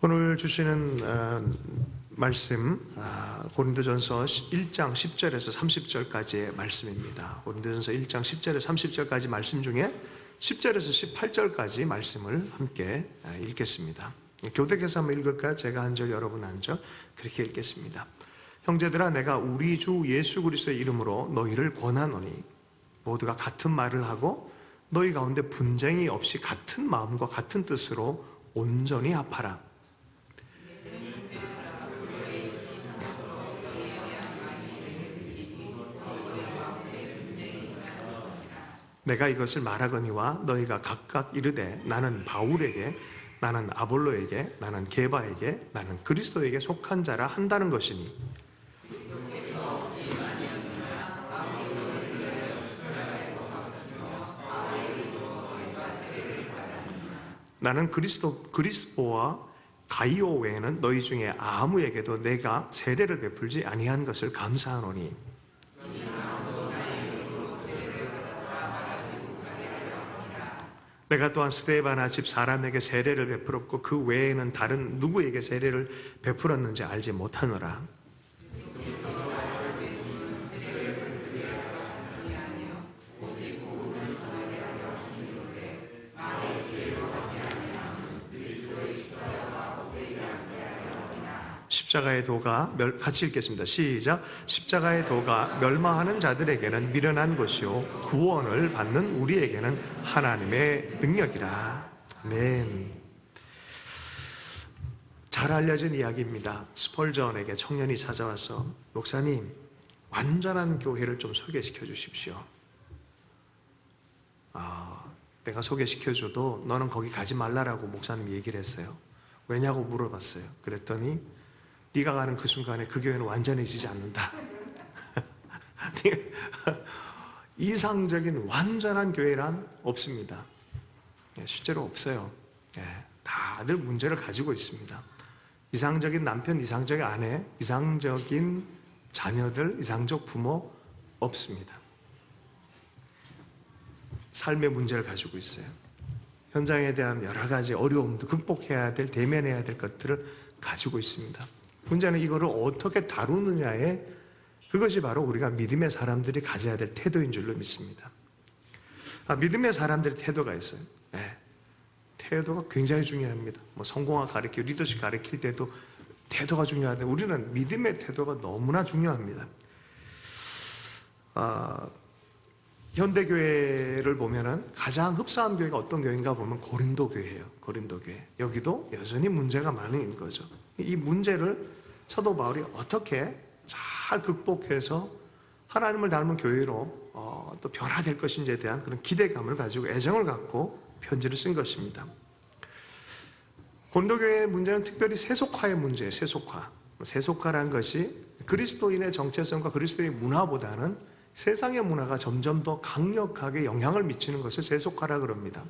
오늘 주시는 말씀 고린도전서 1장 10절에서 30절까지의 말씀입니다. 고린도전서 1장 10절에서 30절까지 말씀 중에 10절에서 18절까지 말씀을 함께 읽겠습니다. 교대께서 한번 읽을까요? 제가 한 절, 여러분 한 절 그렇게 읽겠습니다. 형제들아, 내가 우리 주 예수 그리스도의 이름으로 너희를 권하노니 모두가 같은 말을 하고 너희 가운데 분쟁이 없이 같은 마음과 같은 뜻으로 온전히 합하라. 내가 이것을 말하거니와 너희가 각각 이르되 나는 바울에게, 나는 아볼로에게, 나는 게바에게, 나는 그리스도에게 속한 자라 한다는 것이니 나는 그리스도와 가이오 외에는 너희 중에 아무에게도 내가 세례를 베풀지 아니한 것을 감사하노니 내가 또한 스데바나 집 사람에게 세례를 베풀었고 그 외에는 다른 누구에게 세례를 베풀었는지 알지 못하노라. 십자가의 도가 같이 읽겠습니다. 시작. 십자가의 도가 멸망하는 자들에게는 미련한 것이요 구원을 받는 우리에게는 하나님의 능력이라. 아멘. 잘 알려진 이야기입니다. 스펄전에게 청년이 찾아와서 목사님, 완전한 교회를 좀 소개시켜 주십시오. 내가 소개시켜줘도 너는 거기 가지 말라라고 목사님이 얘기를 했어요. 왜냐고 물어봤어요. 그랬더니 네가 가는 그 순간에 그 교회는 완전해지지 않는다. 이상적인 완전한 교회란 없습니다. 실제로 없어요. 다들 문제를 가지고 있습니다. 이상적인 남편, 이상적인 아내, 이상적인 자녀들, 이상적 부모 없습니다. 삶의 문제를 가지고 있어요. 현장에 대한 여러 가지 어려움도 극복해야 될, 대면해야 될 것들을 가지고 있습니다. 문제는 이거를 어떻게 다루느냐에 그것이 바로 우리가 믿음의 사람들이 가져야 될 태도인 줄로 믿습니다. 믿음의 사람들의 태도가 있어요. 태도가 굉장히 중요합니다. 성공학 가르치고 리더십 가르칠 때도 태도가 중요한데 우리는 믿음의 태도가 너무나 중요합니다. 현대교회를 보면은 가장 흡사한 교회가 어떤 교회인가 보면 고린도 교회예요. 고린도 교회. 여기도 여전히 문제가 많은 거죠. 이 문제를 사도 바울이 어떻게 잘 극복해서 하나님을 닮은 교회로 또 변화될 것인지에 대한 그런 기대감을 가지고 애정을 갖고 편지를 쓴 것입니다. 고린도 교회의 문제는 특별히 세속화의 문제예요. 세속화. 세속화라는 것이 그리스도인의 정체성과 그리스도의 문화보다는 세상의 문화가 점점 더 강력하게 영향을 미치는 것을 세속화라고 합니다.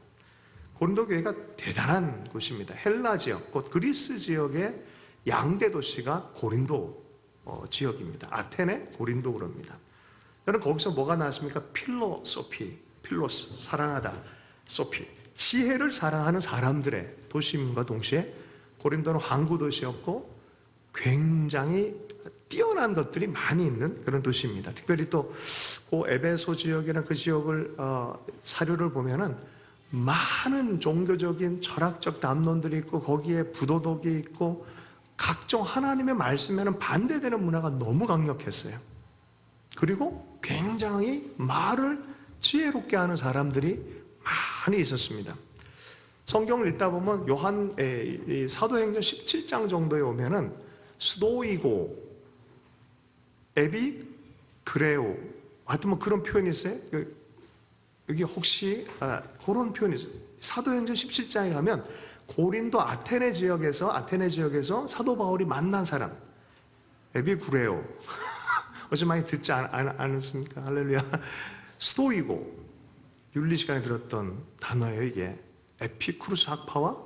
고린도 교회가 대단한 곳입니다. 헬라 지역, 곧 그리스 지역의 양대 도시가 고린도 지역입니다. 아테네, 고린도 그럽니다. 여러분 거기서 뭐가 나왔습니까? 필로스, 사랑하다, 소피, 지혜를 사랑하는 사람들의 도시임과 동시에 고린도는 항구 도시였고 굉장히 뛰어난 것들이 많이 있는 그런 도시입니다. 특별히 또 그 에베소 지역이나 그 지역을 사료를 보면은 많은 종교적인 철학적 담론들이 있고 거기에 부도덕이 있고 각종 하나님의 말씀에는 반대되는 문화가 너무 강력했어요. 그리고 굉장히 말을 지혜롭게 하는 사람들이 많이 있었습니다. 성경을 읽다 보면 사도행전 17장 정도에 오면은 스도이고, 에비그레오, 하여튼 그런 표현이 있어요. 여기 혹시 그런 표현이 있어요. 사도행전 17장에 가면 고린도 아테네 지역에서 사도 바울이 만난 사람, 에비구레오. 어제 많이 듣지 않았습니까? 할렐루야. 스토이고, 윤리 시간에 들었던 단어예요. 이게 에피쿠르스 학파와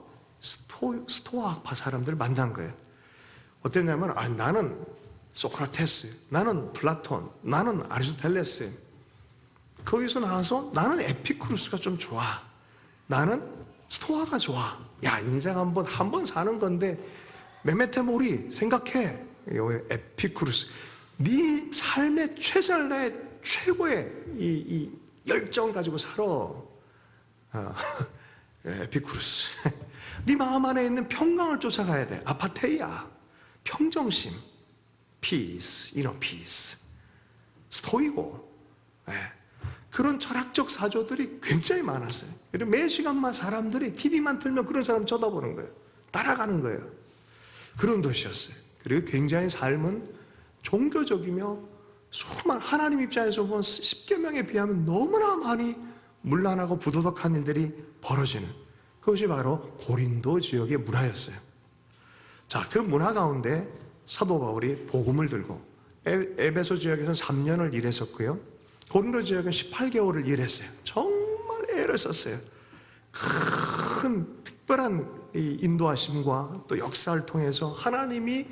스토아 학파 사람들을 만난 거예요. 어땠냐면 나는 소크라테스, 나는 플라톤, 나는 아리스토텔레스. 거기서 나와서 나는 에피쿠르스가 좀 좋아, 나는 스토아가 좋아. 야, 인생 한 번 사는 건데 메메테모리 생각해. 에피쿠루스. 네 삶의 최선을 다해 최고의 이 열정 가지고 살아. 에피쿠루스. 네 마음 안에 있는 평강을 쫓아가야 돼. 아파테이아. 평정심. 피스. 이너 피스. 스토이고. 그런 철학적 사조들이 굉장히 많았어요. 그리고 매 시간만 사람들이 TV만 틀면 그런 사람 쳐다보는 거예요. 따라가는 거예요. 그런 도시였어요. 그리고 굉장히 삶은 종교적이며 수많은 하나님 입장에서 보면 10계명에 비하면 너무나 많이 문란하고 부도덕한 일들이 벌어지는 그것이 바로 고린도 지역의 문화였어요. 자, 그 문화 가운데 사도 바울이 복음을 들고 에베소 지역에서는 3년을 일했었고요. 고린도 지역은 18개월을 일했어요. 정말 애를 썼어요. 큰 특별한 이 인도하심과 또 역사를 통해서 하나님이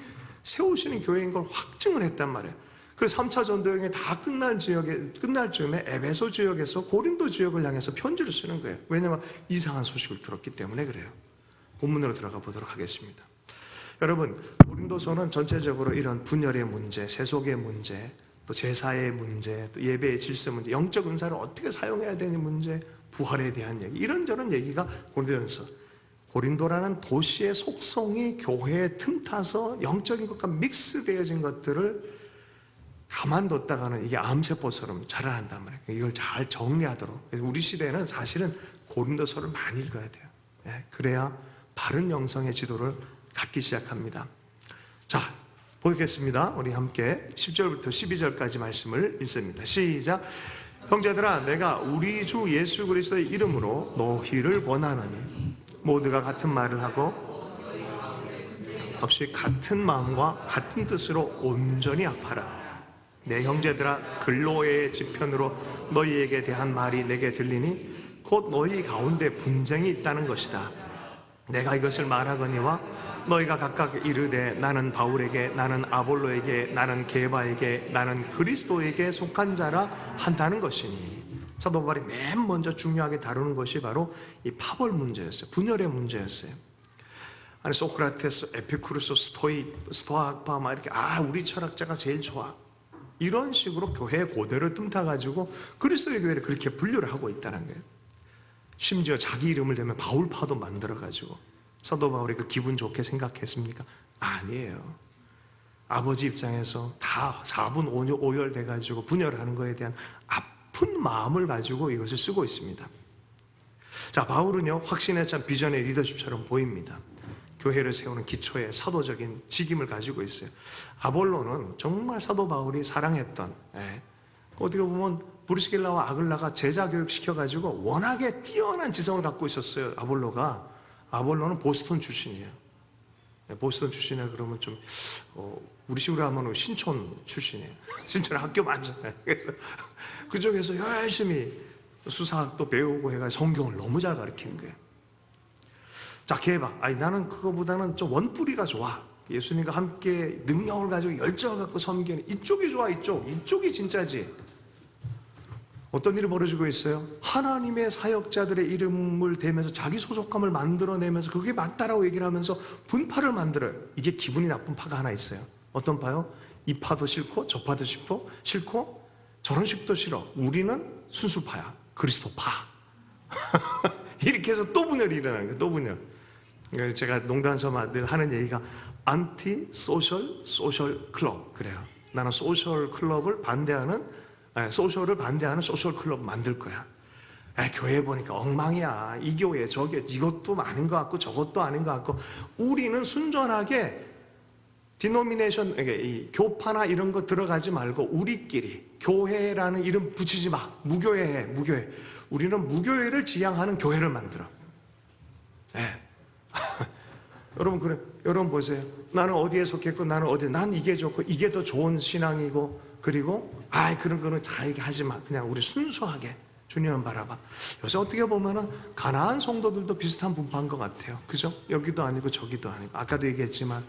세우시는 교회인 걸 확증을 했단 말이에요. 그 3차 전도여행이 다 끝날 즈음에 에베소 지역에서 고린도 지역을 향해서 편지를 쓰는 거예요. 왜냐하면 이상한 소식을 들었기 때문에 그래요. 본문으로 들어가 보도록 하겠습니다. 여러분, 고린도서는 전체적으로 이런 분열의 문제, 세속의 문제, 또 제사의 문제, 또 예배의 질서 문제, 영적 은사를 어떻게 사용해야 되는 문제, 부활에 대한 얘기, 이런저런 얘기가 고린도전서. 고린도라는 도시의 속성이 교회에 틈타서 영적인 것과 믹스되어진 것들을 가만뒀다가는 이게 암세포처럼 자라난단 말이에요. 이걸 잘 정리하도록. 그래서 우리 시대는 사실은 고린도서를 많이 읽어야 돼요. 그래야 바른 영성의 지도를 갖기 시작합니다. 자, 보겠습니다. 우리 함께 10절부터 12절까지 말씀을 읽습니다. 시작. 형제들아, 내가 우리 주 예수 그리스도의 이름으로 너희를 권하노니 모두가 같은 말을 하고 없이 같은 마음과 같은 뜻으로 온전히 합하라. 내 형제들아, 근로의 지편으로 너희에게 대한 말이 내게 들리니 곧 너희 가운데 분쟁이 있다는 것이다. 내가 이것을 말하거니와 너희가 각각 이르되 나는 바울에게, 나는 아볼로에게, 나는 게바에게, 나는 그리스도에게 속한 자라 한다는 것이니. 사도 바울이 맨 먼저 중요하게 다루는 것이 바로 이 파벌 문제였어요. 분열의 문제였어요. 아니, 소크라테스, 에피쿠르스, 스토아파 막 이렇게 우리 철학자가 제일 좋아. 이런 식으로 교회의 고대를 뜸타가지고 그리스도의 교회를 그렇게 분류를 하고 있다는 거예요. 심지어 자기 이름을 대면 바울파도 만들어가지고 사도 바울이 그 기분 좋게 생각했습니까? 아니에요. 아버지 입장에서 다 4분 5열 돼가지고 분열하는 거에 대한 아픈 마음을 가지고 이것을 쓰고 있습니다. 자, 바울은요, 확신에 찬 비전의 리더십처럼 보입니다. 교회를 세우는 기초에 사도적인 직임을 가지고 있어요. 아볼로는 정말 사도 바울이 사랑했던, 어디로 보면 브리스길라와 아글라가 제자 교육 시켜가지고 워낙에 뛰어난 지성을 갖고 있었어요. 아볼로는 보스턴 출신이에요. 보스턴 출신이라 그러면 좀 우리 식으로 하면 신촌 출신이에요. 신촌에 학교 많잖아요. 그래서 그쪽에서 열심히 수사학도 배우고 해가 성경을 너무 잘 가르치는 거예요. 자, 게바. 나는 그거보다는 좀 원뿌리가 좋아. 예수님과 함께 능력을 가지고 열정을 갖고 섬기는 이쪽이 좋아. 이쪽이 진짜지. 어떤 일이 벌어지고 있어요? 하나님의 사역자들의 이름을 대면서 자기 소속감을 만들어내면서 그게 맞다라고 얘기를 하면서 분파를 만들어요. 이게 기분이 나쁜 파가 하나 있어요. 어떤 파요? 이 파도 싫고 저 파도 싫고 저런 식도 싫어. 우리는 순수파야. 그리스도파. 이렇게 해서 또 분열이 일어나는 거예요. 또 분열. 제가 농담삼아 늘 하는 얘기가 안티 소셜 클럽 그래요. 나는 소셜 클럽을 반대하는 소셜을 반대하는 소셜 클럽 만들 거야. 교회 보니까 엉망이야. 이 교회 저게 이것도 아닌 것 같고 저것도 아닌 것 같고. 우리는 순전하게 디노미네이션, 이 교파나 이런 거 들어가지 말고 우리끼리 교회라는 이름 붙이지 마. 무교회. 우리는 무교회를 지향하는 교회를 만들어. 여러분 보세요. 나는 어디에 속했고 난 이게 좋고 이게 더 좋은 신앙이고, 그리고 그런 거는 다 얘기하지 마. 그냥 우리 순수하게 주님만 바라봐. 요새 어떻게 보면은 가나안 성도들도 비슷한 분파인 것 같아요. 그죠? 여기도 아니고 저기도 아니고. 아까도 얘기했지만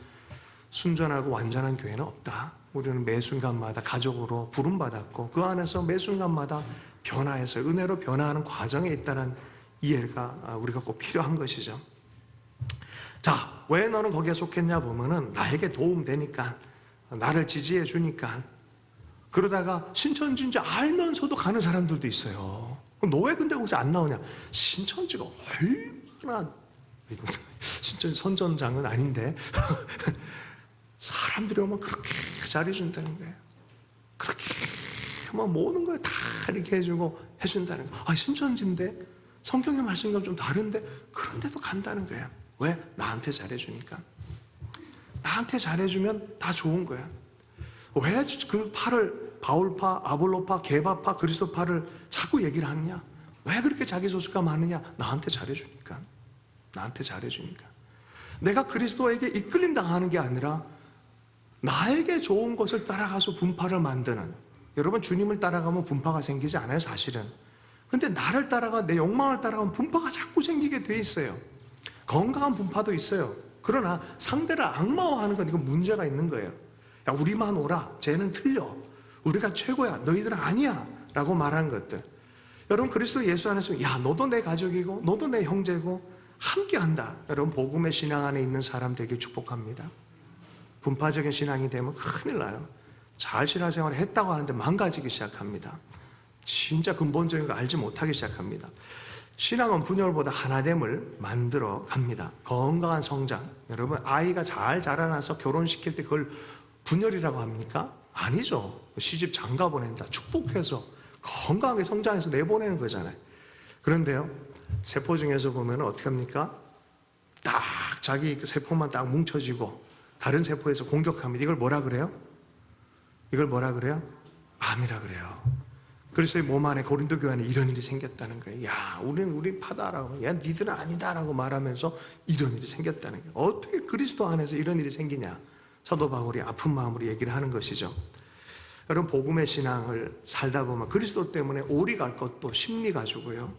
순전하고 완전한 교회는 없다. 우리는 매 순간마다 가족으로 부름받았고 그 안에서 매 순간마다 변화해서 은혜로 변화하는 과정에 있다는 이해가 우리가 꼭 필요한 것이죠. 자, 왜 너는 거기에 속했냐 보면은 나에게 도움 되니까, 나를 지지해 주니까. 그러다가 신천지인지 알면서도 가는 사람들도 있어요. 너 왜 근데 거기서 안 나오냐? 신천지가 얼마나, 신천지 선전장은 아닌데 사람들이 오면 그렇게 잘해준다는 거예요. 그렇게 막 모든 걸 다 이렇게 해주고 해준다는 거예요. 아, 신천지인데 성경의 말씀과 좀 다른데 그런데도 간다는 거예요. 왜? 나한테 잘해주니까. 나한테 잘해주면 다 좋은 거야. 왜 그 파를 바울파, 아볼로파, 게바파, 그리스도파를 자꾸 얘기를 하느냐? 왜 그렇게 자기 소수가 많으냐? 나한테 잘해주니까. 나한테 잘해주니까. 내가 그리스도에게 이끌림 당하는 게 아니라 나에게 좋은 것을 따라가서 분파를 만드는, 여러분 주님을 따라가면 분파가 생기지 않아요, 사실은. 근데 나를 따라가, 내 욕망을 따라가면 분파가 자꾸 생기게 돼 있어요. 건강한 분파도 있어요. 그러나 상대를 악마화하는 건 이건 문제가 있는 거예요. 야, 우리만 오라. 쟤는 틀려. 우리가 최고야. 너희들은 아니야. 라고 말하는 것들. 여러분 그리스도 예수 안에서 야, 너도 내 가족이고 너도 내 형제고 함께한다. 여러분 복음의 신앙 안에 있는 사람 되게 축복합니다. 분파적인 신앙이 되면 큰일 나요. 잘 신앙생활을 했다고 하는데 망가지기 시작합니다. 진짜 근본적인 거 알지 못하기 시작합니다. 신앙은 분열보다 하나됨을 만들어 갑니다. 건강한 성장. 여러분 아이가 잘 자라나서 결혼시킬 때 그걸 분열이라고 합니까? 아니죠. 시집 장가 보낸다. 축복해서 건강하게 성장해서 내보내는 거잖아요. 그런데요, 세포 중에서 보면 어떻게 합니까? 딱 자기 그 세포만 딱 뭉쳐지고 다른 세포에서 공격합니다. 이걸 뭐라 그래요? 이걸 뭐라 그래요? 암이라 그래요. 그래서 몸 안에 고린도 교회 안에 이런 일이 생겼다는 거예요. 야, 우리 파다라고, 야, 니들은 아니다라고 말하면서 이런 일이 생겼다는 거예요. 어떻게 그리스도 안에서 이런 일이 생기냐? 사도 바울이 아픈 마음으로 얘기를 하는 것이죠. 여러분 복음의 신앙을 살다 보면 그리스도 때문에 오리 갈 것도 심리 가지고요,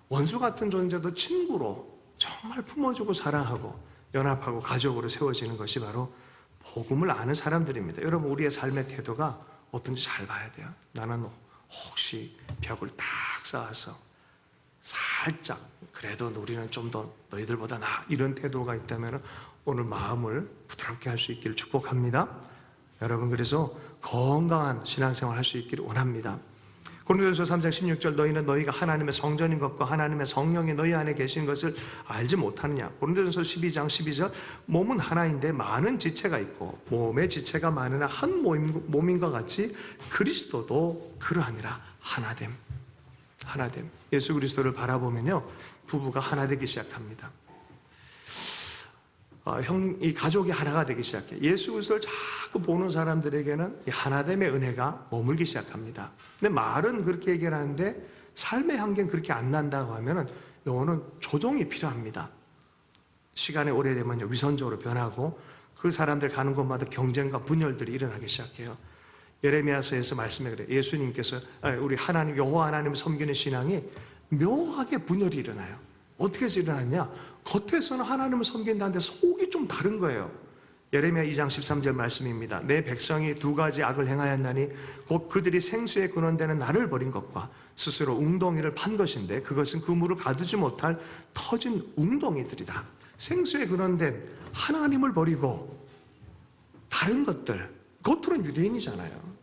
원수 같은 존재도 친구로 정말 품어주고 사랑하고 연합하고 가족으로 세워지는 것이 바로 복음을 아는 사람들입니다. 여러분 우리의 삶의 태도가 어떤지 잘 봐야 돼요. 나는 혹시 벽을 딱 쌓아서 살짝 그래도 우리는 좀 더 너희들보다 나아, 이런 태도가 있다면 오늘 마음을 부드럽게 할 수 있기를 축복합니다. 여러분 그래서 건강한 신앙생활 할 수 있기를 원합니다. 고린도전서 3장 16절 너희는 너희가 하나님의 성전인 것과 하나님의 성령이 너희 안에 계신 것을 알지 못하느냐. 고린도전서 12장 12절 몸은 하나인데 많은 지체가 있고 몸의 지체가 많으나 한 몸인 것 같이 그리스도도 그러하니라. 하나됨. 하나됨. 예수 그리스도를 바라보면요 부부가 하나 되기 시작합니다. 이 가족이 하나가 되기 시작해요. 예수 그리스도를 자꾸 보는 사람들에게는 이 하나됨의 은혜가 머물기 시작합니다. 근데 말은 그렇게 얘기를 하는데 삶의 한계는 그렇게 안 난다고 하면은 이거는 조정이 필요합니다. 시간이 오래되면요 위선적으로 변하고 그 사람들 가는 곳마다 경쟁과 분열들이 일어나기 시작해요. 예레미야서에서 말씀해 그래요. 예수님께서 우리 하나님 여호와 하나님을 섬기는 신앙이 묘하게 분열이 일어나요. 어떻게 해서 일어났냐? 겉에서는 하나님을 섬긴다는데 속이 좀 다른 거예요. 예레미야 2장 13절 말씀입니다. 내 백성이 두 가지 악을 행하였나니 곧 그들이 생수에 근원되는 나를 버린 것과 스스로 웅덩이를 판 것인데 그것은 그 물을 가두지 못할 터진 웅덩이들이다. 생수에 근원된 하나님을 버리고 다른 것들, 겉으로는 유대인이잖아요.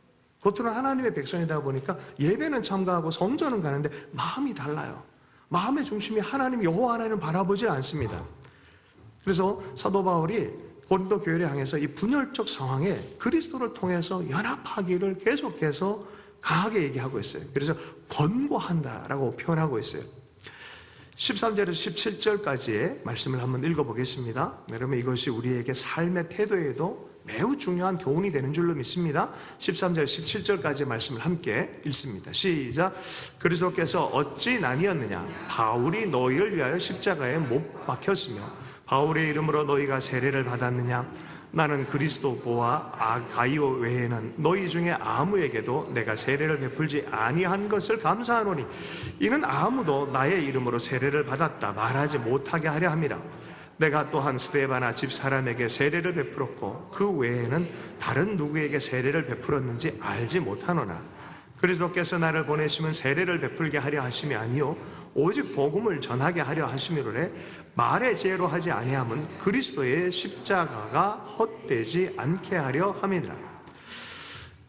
겉으로는 하나님의 백성이다 보니까 예배는 참가하고 성전은 가는데 마음이 달라요. 마음의 중심이 하나님 여호와 하나님을 바라보지 않습니다. 그래서 사도 바울이 고린도 교회를 향해서 이 분열적 상황에 그리스도를 통해서 연합하기를 계속해서 강하게 얘기하고 있어요. 그래서 권고한다라고 표현하고 있어요. 13절에서 17절까지의 말씀을 한번 읽어보겠습니다. 여러분 이것이 우리에게 삶의 태도에도 매우 중요한 교훈이 되는 줄로 믿습니다. 13절 17절까지의 말씀을 함께 읽습니다. 시작. 그리스도께서 어찌 나뉘었느냐? 바울이 너희를 위하여 십자가에 못 박혔으며 바울의 이름으로 너희가 세례를 받았느냐? 나는 그리스도와 가이오 외에는 너희 중에 아무에게도 내가 세례를 베풀지 아니한 것을 감사하노니 이는 아무도 나의 이름으로 세례를 받았다 말하지 못하게 하려 함이라. 내가 또한 스데바나 집 사람에게 세례를 베풀었고 그 외에는 다른 누구에게 세례를 베풀었는지 알지 못하노라. 그리스도께서 나를 보내시면 세례를 베풀게 하려 하심이 아니요 오직 복음을 전하게 하려 하심이로되 말의 지혜로 하지 아니함은 그리스도의 십자가가 헛되지 않게 하려 함이니라.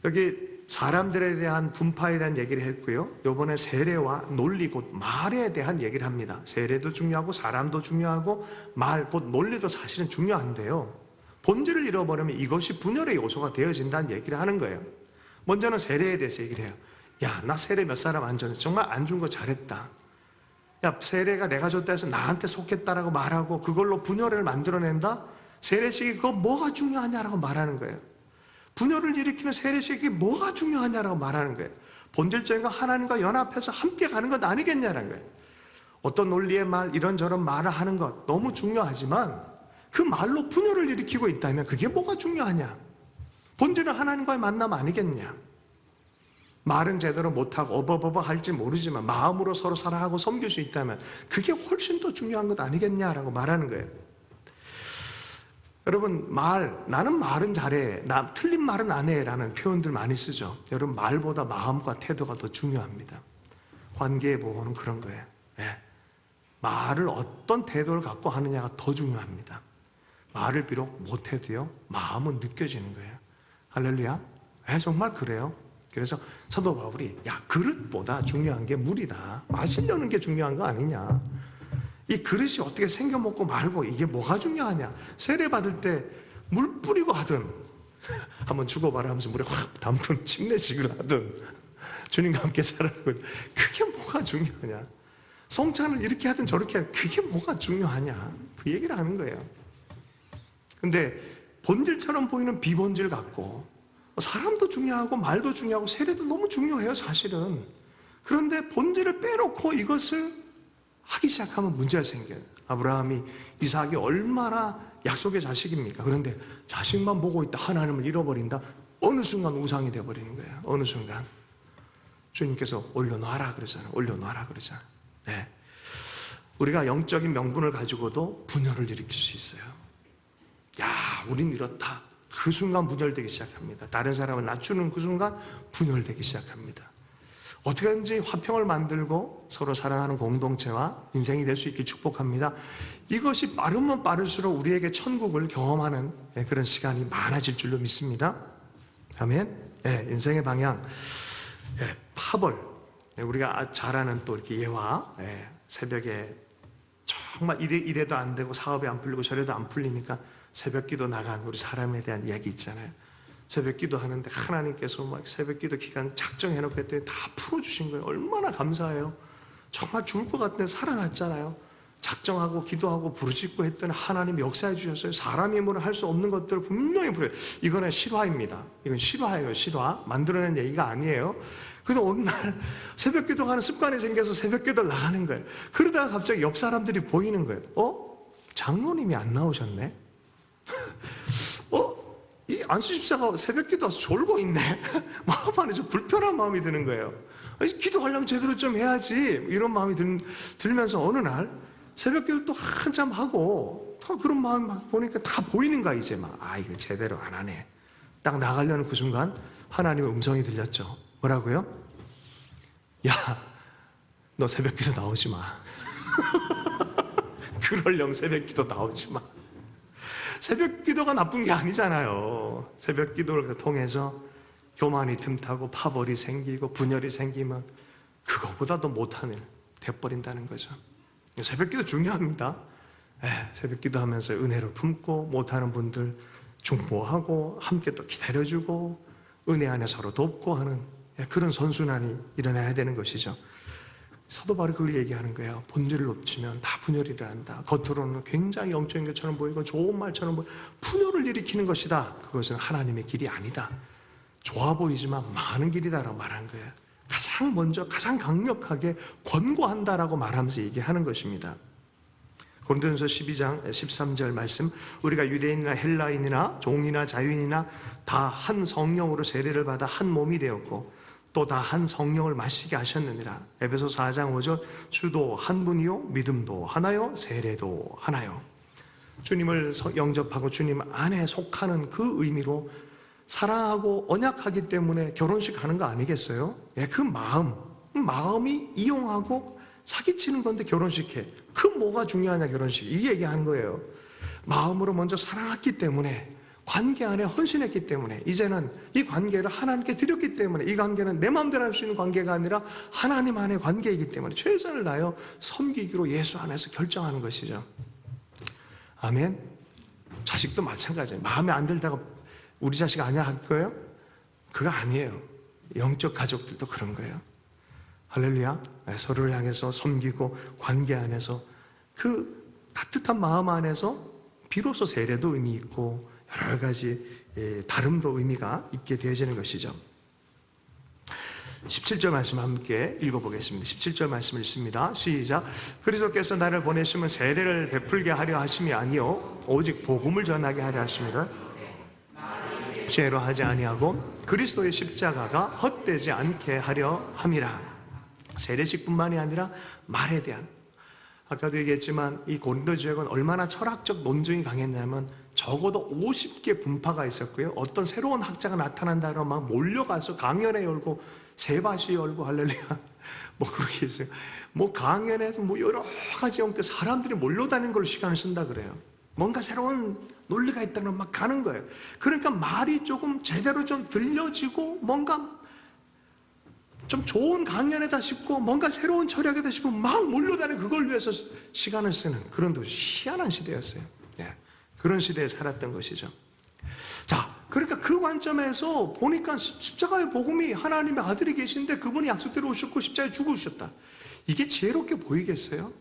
여기 사람들에 대한 분파에 대한 얘기를 했고요. 이번에 세례와 논리 곧 말에 대한 얘기를 합니다. 세례도 중요하고 사람도 중요하고 말 곧 논리도 사실은 중요한데요. 본질을 잃어버리면 이것이 분열의 요소가 되어진다는 얘기를 하는 거예요. 먼저는 세례에 대해서 얘기를 해요. 야, 나 세례 몇 사람 안 줬는데 정말 안 준 거 잘했다. 야, 세례가 내가 줬다 해서 나한테 속했다라고 말하고 그걸로 분열을 만들어낸다? 세례식이 그거 뭐가 중요하냐라고 말하는 거예요. 분열을 일으키는 세례식이 뭐가 중요하냐라고 말하는 거예요. 본질적인 거 하나님과 연합해서 함께 가는 것 아니겠냐라는 거예요. 어떤 논리의 말, 이런저런 말을 하는 것 너무 중요하지만 그 말로 분열을 일으키고 있다면 그게 뭐가 중요하냐? 본질은 하나님과의 만남 아니겠냐? 말은 제대로 못하고 어버버버 할지 모르지만 마음으로 서로 사랑하고 섬길 수 있다면 그게 훨씬 더 중요한 것 아니겠냐라고 말하는 거예요. 여러분, 나는 말은 잘해, 틀린 말은 안 해 라는 표현들 많이 쓰죠. 여러분, 말보다 마음과 태도가 더 중요합니다. 관계의 보호는 그런 거예요. 말을 어떤 태도를 갖고 하느냐가 더 중요합니다. 말을 비록 못해도요, 마음은 느껴지는 거예요. 할렐루야. 정말 그래요. 그래서 사도 바울이 그릇보다 중요한 게 물이다. 마시려는 게 중요한 거 아니냐. 이 그릇이 어떻게 생겨 먹고 말고 이게 뭐가 중요하냐. 세례 받을 때 물 뿌리고 하든 한번 죽어봐라 하면서 물에 확 담근 침례식을 하든 주님과 함께 살아가고 그게 뭐가 중요하냐. 성찬을 이렇게 하든 저렇게 하든 그게 뭐가 중요하냐. 그 얘기를 하는 거예요. 근데 본질처럼 보이는 비본질 같고 사람도 중요하고 말도 중요하고 세례도 너무 중요해요 사실은. 그런데 본질을 빼놓고 이것을 하기 시작하면 문제가 생겨요. 아브라함이 이삭이 얼마나 약속의 자식입니까? 그런데 자식만 보고 있다 하나님을 잃어버린다. 어느 순간 우상이 되어버리는 거예요. 어느 순간 주님께서 올려놔라 그러잖아요. 올려놔라 그러잖아요. 우리가 영적인 명분을 가지고도 분열을 일으킬 수 있어요. 우린 이렇다. 그 순간 분열되기 시작합니다. 다른 사람을 낮추는 그 순간 분열되기 시작합니다. 어떻게든지 화평을 만들고 서로 사랑하는 공동체와 인생이 될 수 있길 축복합니다. 이것이 빠르면 빠를수록 우리에게 천국을 경험하는 그런 시간이 많아질 줄로 믿습니다. 아멘. 인생의 방향, 파벌. 우리가 잘 아는 또 이렇게 예화, 새벽에 정말 이래도 안 되고 사업이 안 풀리고 저래도 안 풀리니까 새벽 기도 나간 우리 사람에 대한 이야기 있잖아요. 새벽 기도 하는데 하나님께서 막 새벽 기도 기간 작정해놓고 했더니 다 풀어주신 거예요. 얼마나 감사해요. 정말 죽을 것 같은데 살아났잖아요. 작정하고 기도하고 부르짖고 했더니 하나님이 역사해 주셨어요. 사람의 힘으로 할 수 없는 것들을 분명히 풀어요. 이거는 실화입니다. 이건 실화예요. 실화. 만들어낸 얘기가 아니에요. 근데 어느 날 새벽 기도하는 습관이 생겨서 새벽 기도를 나가는 거예요. 그러다가 갑자기 옆 사람들이 보이는 거예요. 장로님이 안 나오셨네? 이 안수집사가 새벽 기도 와서 졸고 있네? 마음 안에 좀 불편한 마음이 드는 거예요. 기도하려면 제대로 좀 해야지. 이런 마음이 들면서 어느 날 새벽 기도 또 한참 하고 그런 마음 보니까 다 보이는 거야, 이제 막. 이거 제대로 안 하네. 딱 나가려는 그 순간 하나님의 음성이 들렸죠. 뭐라고요? 너 새벽 기도 나오지 마. 그럴려면 새벽 기도 나오지 마. 새벽 기도가 나쁜 게 아니잖아요. 새벽 기도를 통해서 교만이 틈타고 파벌이 생기고 분열이 생기면 그거보다 더 못한 일 돼버린다는 거죠. 새벽 기도 중요합니다. 새벽 기도하면서 은혜를 품고 못하는 분들 중보하고 함께 또 기다려주고 은혜 안에 서로 돕고 하는 그런 선순환이 일어나야 되는 것이죠. 사도 바울이 그걸 얘기하는 거예요. 본질을 놓치면 다 분열이 일어난다. 겉으로는 굉장히 영적인 것처럼 보이고 좋은 말처럼 보이고 분열을 일으키는 것이다. 그것은 하나님의 길이 아니다. 좋아 보이지만 많은 길이다라고 말한 거예요. 가장 먼저 가장 강력하게 권고한다라고 말하면서 얘기하는 것입니다. 고린도전서 12장 13절 말씀, 우리가 유대인이나 헬라인이나 종이나 자유인이나 다 한 성령으로 세례를 받아 한 몸이 되었고 또 다 한 성령을 마시게 하셨느니라. 에베소 4장 5절, 주도 한 분이요 믿음도 하나요 세례도 하나요. 주님을 영접하고 주님 안에 속하는 그 의미로 사랑하고 언약하기 때문에 결혼식 하는 거 아니겠어요? 예, 그 마음이 이용하고 사기치는 건데 결혼식 해. 그 뭐가 중요하냐 결혼식. 이 얘기하는 거예요. 마음으로 먼저 사랑했기 때문에, 관계 안에 헌신했기 때문에, 이제는 이 관계를 하나님께 드렸기 때문에, 이 관계는 내 마음대로 할 수 있는 관계가 아니라 하나님 안의 관계이기 때문에 최선을 다하여 섬기기로 예수 안에서 결정하는 것이죠. 아멘. 자식도 마찬가지예요. 마음에 안 들다가 우리 자식 아니야 할 거예요? 그거 아니에요. 영적 가족들도 그런 거예요. 할렐루야. 서로를 향해서 섬기고 관계 안에서 그 따뜻한 마음 안에서 비로소 세례도 의미 있고 여러 가지 다름도 의미가 있게 되어지는 것이죠. 17절 말씀 함께 읽어보겠습니다. 17절 말씀을 읽습니다. 시작. 그리스도께서 나를 보내심은 세례를 베풀게 하려 하심이 아니요 오직 복음을 전하게 하려 하심이라. 죄로 하지 아니하고 그리스도의 십자가가 헛되지 않게 하려 함이라. 세례식뿐만이 아니라 말에 대한, 아까도 얘기했지만 이 고린도 지역은 얼마나 철학적 논증이 강했냐면 적어도 50개 분파가 있었고요. 어떤 새로운 학자가 나타난다 그러면 막 몰려가서 강연회 열고 세바시 열고 할렐루야 뭐 그렇게 있어요. 뭐 강연에서 뭐 여러 가지 형태 사람들이 몰려다니는 걸로 시간을 쓴다 그래요. 뭔가 새로운 논리가 있다면 막 가는 거예요. 그러니까 말이 조금 제대로 좀 들려지고 뭔가 좀 좋은 강연에다 싶고 뭔가 새로운 철학에다 싶고 막 몰려다니는 그걸 위해서 시간을 쓰는 그런 희한한 시대였어요. 예, 그런 시대에 살았던 것이죠. 자, 그러니까 그 관점에서 보니까 십자가의 복음이 하나님의 아들이 계신데 그분이 약속대로 오셨고 십자가에 죽으셨다. 이게 지혜롭게 보이겠어요?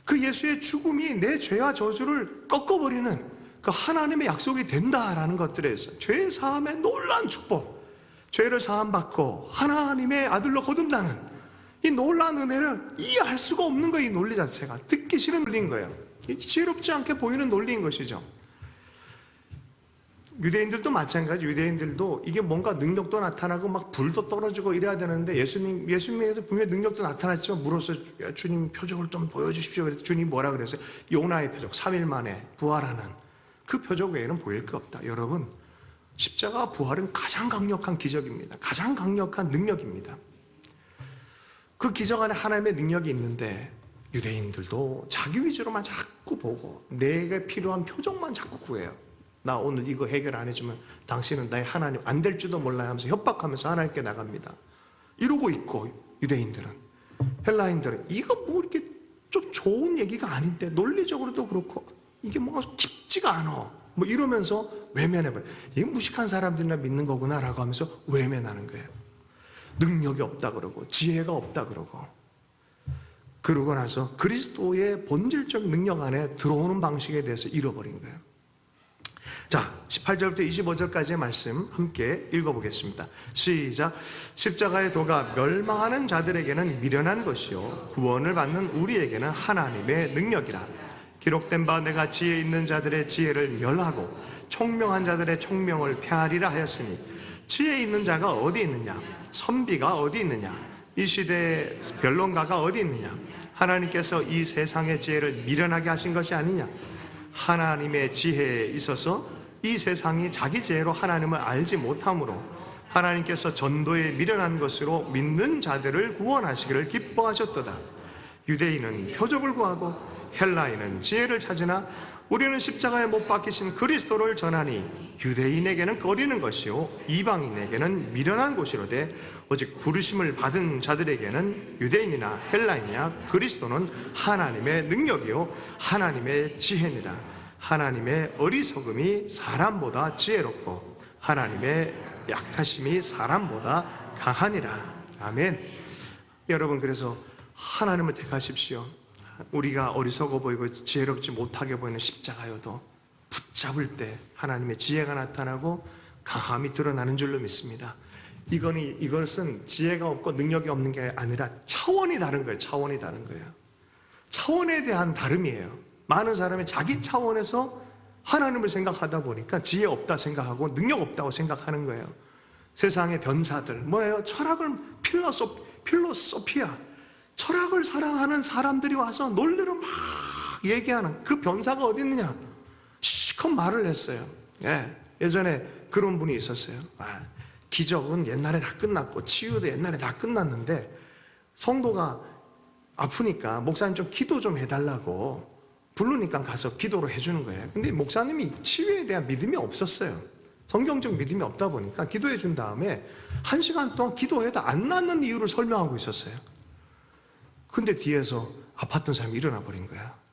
그 예수의 죽음이 내 죄와 저주를 꺾어버리는 그 하나님의 약속이 된다라는 것들에서 죄 사함의 놀라운 축복, 죄를 사함받고 하나님의 아들로 거듭나는 이 놀라운 은혜를 이해할 수가 없는 거예요. 이 논리 자체가 듣기 싫은 논리인 거예요. 지혜롭지 않게 보이는 논리인 것이죠. 유대인들도 마찬가지. 유대인들도 이게 뭔가 능력도 나타나고 막 불도 떨어지고 이래야 되는데 예수님에서 분명히 능력도 나타났지만 물어서 주님 표적을 좀 보여주십시오. 그래서 주님 뭐라 그랬어요? 요나의 표적, 3일 만에 부활하는 그 표적 외에는 보일 게 없다. 여러분, 십자가 부활은 가장 강력한 기적입니다. 가장 강력한 능력입니다. 그 기적 안에 하나님의 능력이 있는데 유대인들도 자기 위주로만 자꾸 보고 내게 필요한 표적만 자꾸 구해요. 나 오늘 이거 해결 안 해주면 당신은 나의 하나님 안 될 줄도 몰라요 하면서 협박하면서 하나님께 나갑니다. 이러고 있고 유대인들은, 헬라인들은 이거 뭐 이렇게 좀 좋은 얘기가 아닌데 논리적으로도 그렇고 이게 뭔가 깊지가 않아 뭐 이러면서 외면해버려요. 이게 무식한 사람들이나 믿는 거구나 라고 하면서 외면하는 거예요. 능력이 없다 그러고 지혜가 없다 그러고, 그러고 나서 그리스도의 본질적 능력 안에 들어오는 방식에 대해서 잃어버린 거예요. 자, 18절부터 25절까지의 말씀 함께 읽어보겠습니다. 시작. 십자가의 도가 멸망하는 자들에게는 미련한 것이요 구원을 받는 우리에게는 하나님의 능력이라. 기록된 바 내가 지혜 있는 자들의 지혜를 멸하고 총명한 자들의 총명을 폐하리라 하였으니, 지혜 있는 자가 어디 있느냐? 선비가 어디 있느냐? 이 시대의 변론가가 어디 있느냐? 하나님께서 이 세상의 지혜를 미련하게 하신 것이 아니냐? 하나님의 지혜에 있어서 이 세상이 자기 지혜로 하나님을 알지 못하므로 하나님께서 전도에 미련한 것으로 믿는 자들을 구원하시기를 기뻐하셨도다. 유대인은 표적을 구하고 헬라인은 지혜를 찾으나 우리는 십자가에 못 박히신 그리스도를 전하니 유대인에게는 꺼리는 것이요 이방인에게는 미련한 것이로되 오직 부르심을 받은 자들에게는 유대인이나 헬라인이나 그리스도는 하나님의 능력이요 하나님의 지혜니라. 하나님의 어리석음이 사람보다 지혜롭고 하나님의 약하심이 사람보다 강하니라. 아멘. 여러분, 그래서 하나님을 택하십시오. 우리가 어리석어 보이고 지혜롭지 못하게 보이는 십자가여도 붙잡을 때 하나님의 지혜가 나타나고 강함이 드러나는 줄로 믿습니다. 이것은 지혜가 없고 능력이 없는 게 아니라 차원이 다른 거예요. 차원이 다른 거예요. 차원에 대한 다름이에요. 많은 사람이 자기 차원에서 하나님을 생각하다 보니까 지혜 없다 생각하고 능력 없다고 생각하는 거예요. 세상의 변사들 뭐예요? 철학을 필로소피아, 철학을 사랑하는 사람들이 와서 논리를 막 얘기하는 그 변사가 어디 있느냐? 시컷 말을 했어요. 예전에 그런 분이 있었어요. 기적은 옛날에 다 끝났고 치유도 옛날에 다 끝났는데 성도가 아프니까 목사님 좀 기도 좀 해달라고 부르니까 가서 기도를 해주는 거예요. 근데 목사님이 치유에 대한 믿음이 없었어요. 성경적 믿음이 없다 보니까 기도해 준 다음에 1시간 동안 기도해도 안 낫는 이유를 설명하고 있었어요. 근데 뒤에서 아팠던 사람이 일어나 버린 거야.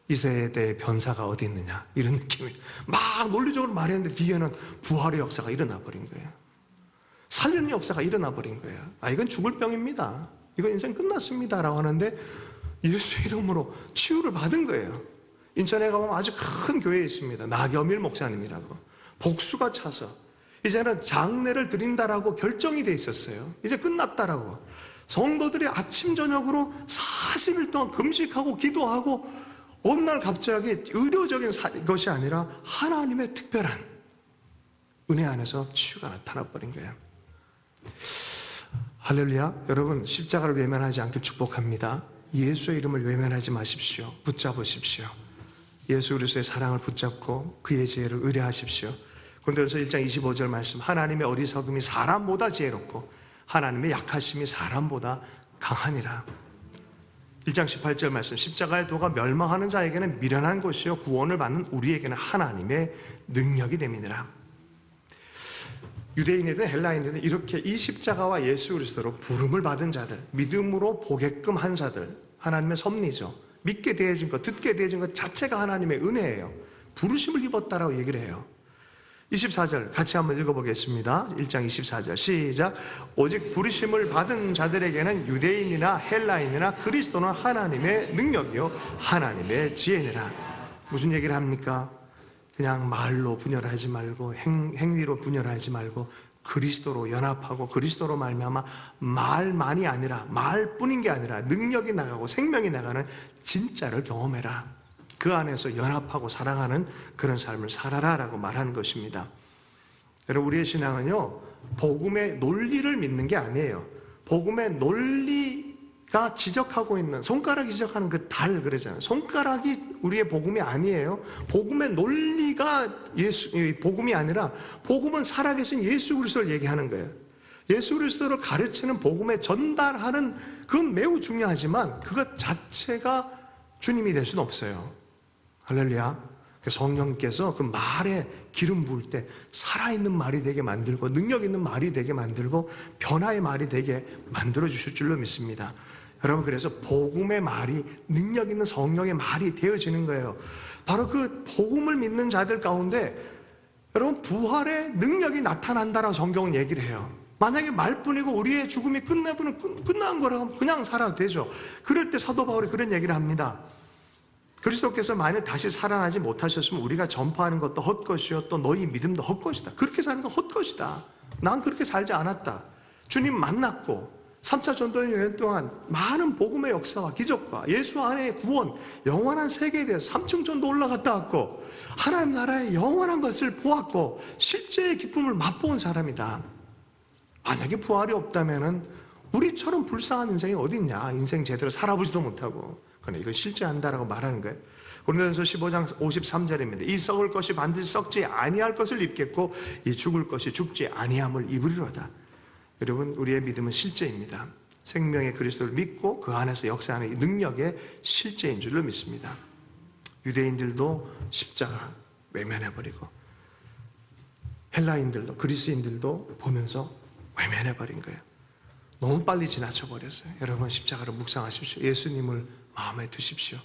이 세대의 변사가 어디 있느냐 이런 느낌이 막 논리적으로 말했는데 뒤에는 부활의 역사가 일어나 버린 거예요. 살리는 역사가 일어나 버린 거예요. 이건 죽을 병입니다. 이건 인생 끝났습니다 라고 하는데 예수의 이름으로 치유를 받은 거예요. 인천에 가보면 아주 큰 교회에 있습니다. 나겸일 목사님이라고. 복수가 차서 이제는 장례를 드린다라고 결정이 돼 있었어요. 이제 끝났다라고. 성도들이 아침 저녁으로 40일 동안 금식하고 기도하고 어느 날 갑자기 의료적인 것이 아니라 하나님의 특별한 은혜 안에서 치유가 나타나 버린 거예요. 할렐루야. 여러분, 십자가를 외면하지 않길 축복합니다. 예수의 이름을 외면하지 마십시오. 붙잡으십시오. 예수 그리스도의 사랑을 붙잡고 그의 지혜를 의뢰하십시오. 고린도전서 1장 25절 말씀, 하나님의 어리석음이 사람보다 지혜롭고 하나님의 약하심이 사람보다 강하니라. 1장 18절 말씀, 십자가의 도가 멸망하는 자에게는 미련한 것이요 구원을 받는 우리에게는 하나님의 능력이 됨이니라. 유대인이든 헬라인이든 이렇게 이 십자가와 예수 그리스도로 부름을 받은 자들, 믿음으로 보게끔 한 자들, 하나님의 섭리죠. 믿게 되어진 것, 듣게 되어진 것 자체가 하나님의 은혜예요. 부르심을 입었다라고 얘기를 해요. 24절 같이 한번 읽어보겠습니다. 1장 24절 시작. 오직 부르심을 받은 자들에게는 유대인이나 헬라인이나 그리스도는 하나님의 능력이요 하나님의 지혜니라. 무슨 얘기를 합니까? 그냥 말로 분열하지 말고 행위로 분열하지 말고 그리스도로 연합하고 그리스도로 말미암아 말만이 아니라 말뿐인 게 아니라 능력이 나가고 생명이 나가는 진짜를 경험해라. 그 안에서 연합하고 사랑하는 그런 삶을 살아라 라고 말하는 것입니다. 여러분, 우리의 신앙은요 복음의 논리를 믿는 게 아니에요. 복음의 논리가 지적하고 있는, 손가락이 지적하는 그 달 그러잖아요. 손가락이 우리의 복음이 아니에요. 복음의 논리가 복음이 아니라 복음은 살아계신 예수 그리스도를 얘기하는 거예요. 예수 그리스도를 가르치는 복음에 전달하는, 그건 매우 중요하지만 그것 자체가 주님이 될 수는 없어요. 할렐루야. 성령께서 그 말에 기름 부을 때 살아있는 말이 되게 만들고 능력 있는 말이 되게 만들고 변화의 말이 되게 만들어 주실 줄로 믿습니다. 여러분, 그래서 복음의 말이 능력 있는 성령의 말이 되어지는 거예요. 바로 그 복음을 믿는 자들 가운데 여러분 부활의 능력이 나타난다라고 성경은 얘기를 해요. 만약에 말뿐이고 우리의 죽음이 끝난 거라고 그냥 살아도 되죠. 그럴 때 사도 바울이 그런 얘기를 합니다. 그리스도께서 만일 다시 살아나지 못하셨으면 우리가 전파하는 것도 헛것이요 또 너희 믿음도 헛것이다. 그렇게 사는 건 헛것이다. 난 그렇게 살지 않았다. 주님 만났고 3차 전도의 여행 동안 많은 복음의 역사와 기적과 예수 안의 구원, 영원한 세계에 대해서 3층 전도 올라갔다 왔고 하나님 나라의 영원한 것을 보았고 실제의 기쁨을 맛보은 사람이다. 만약에 부활이 없다면 우리처럼 불쌍한 인생이 어디 있냐. 인생 제대로 살아보지도 못하고. 그러나 이걸 실제한다라고 말하는 거예요. 고린도전서 15장 53절입니다. 이 썩을 것이 반드시 썩지 아니할 것을 입겠고 이 죽을 것이 죽지 아니함을 입으리로다. 여러분, 우리의 믿음은 실제입니다. 생명의 그리스도를 믿고 그 안에서 역사하는 능력의 실제인 줄로 믿습니다. 유대인들도 십자가 외면해버리고 헬라인들도 그리스인들도 보면서 외면해버린 거예요. 너무 빨리 지나쳐버렸어요. 여러분, 십자가를 묵상하십시오. 예수님을 마음에 두십시오.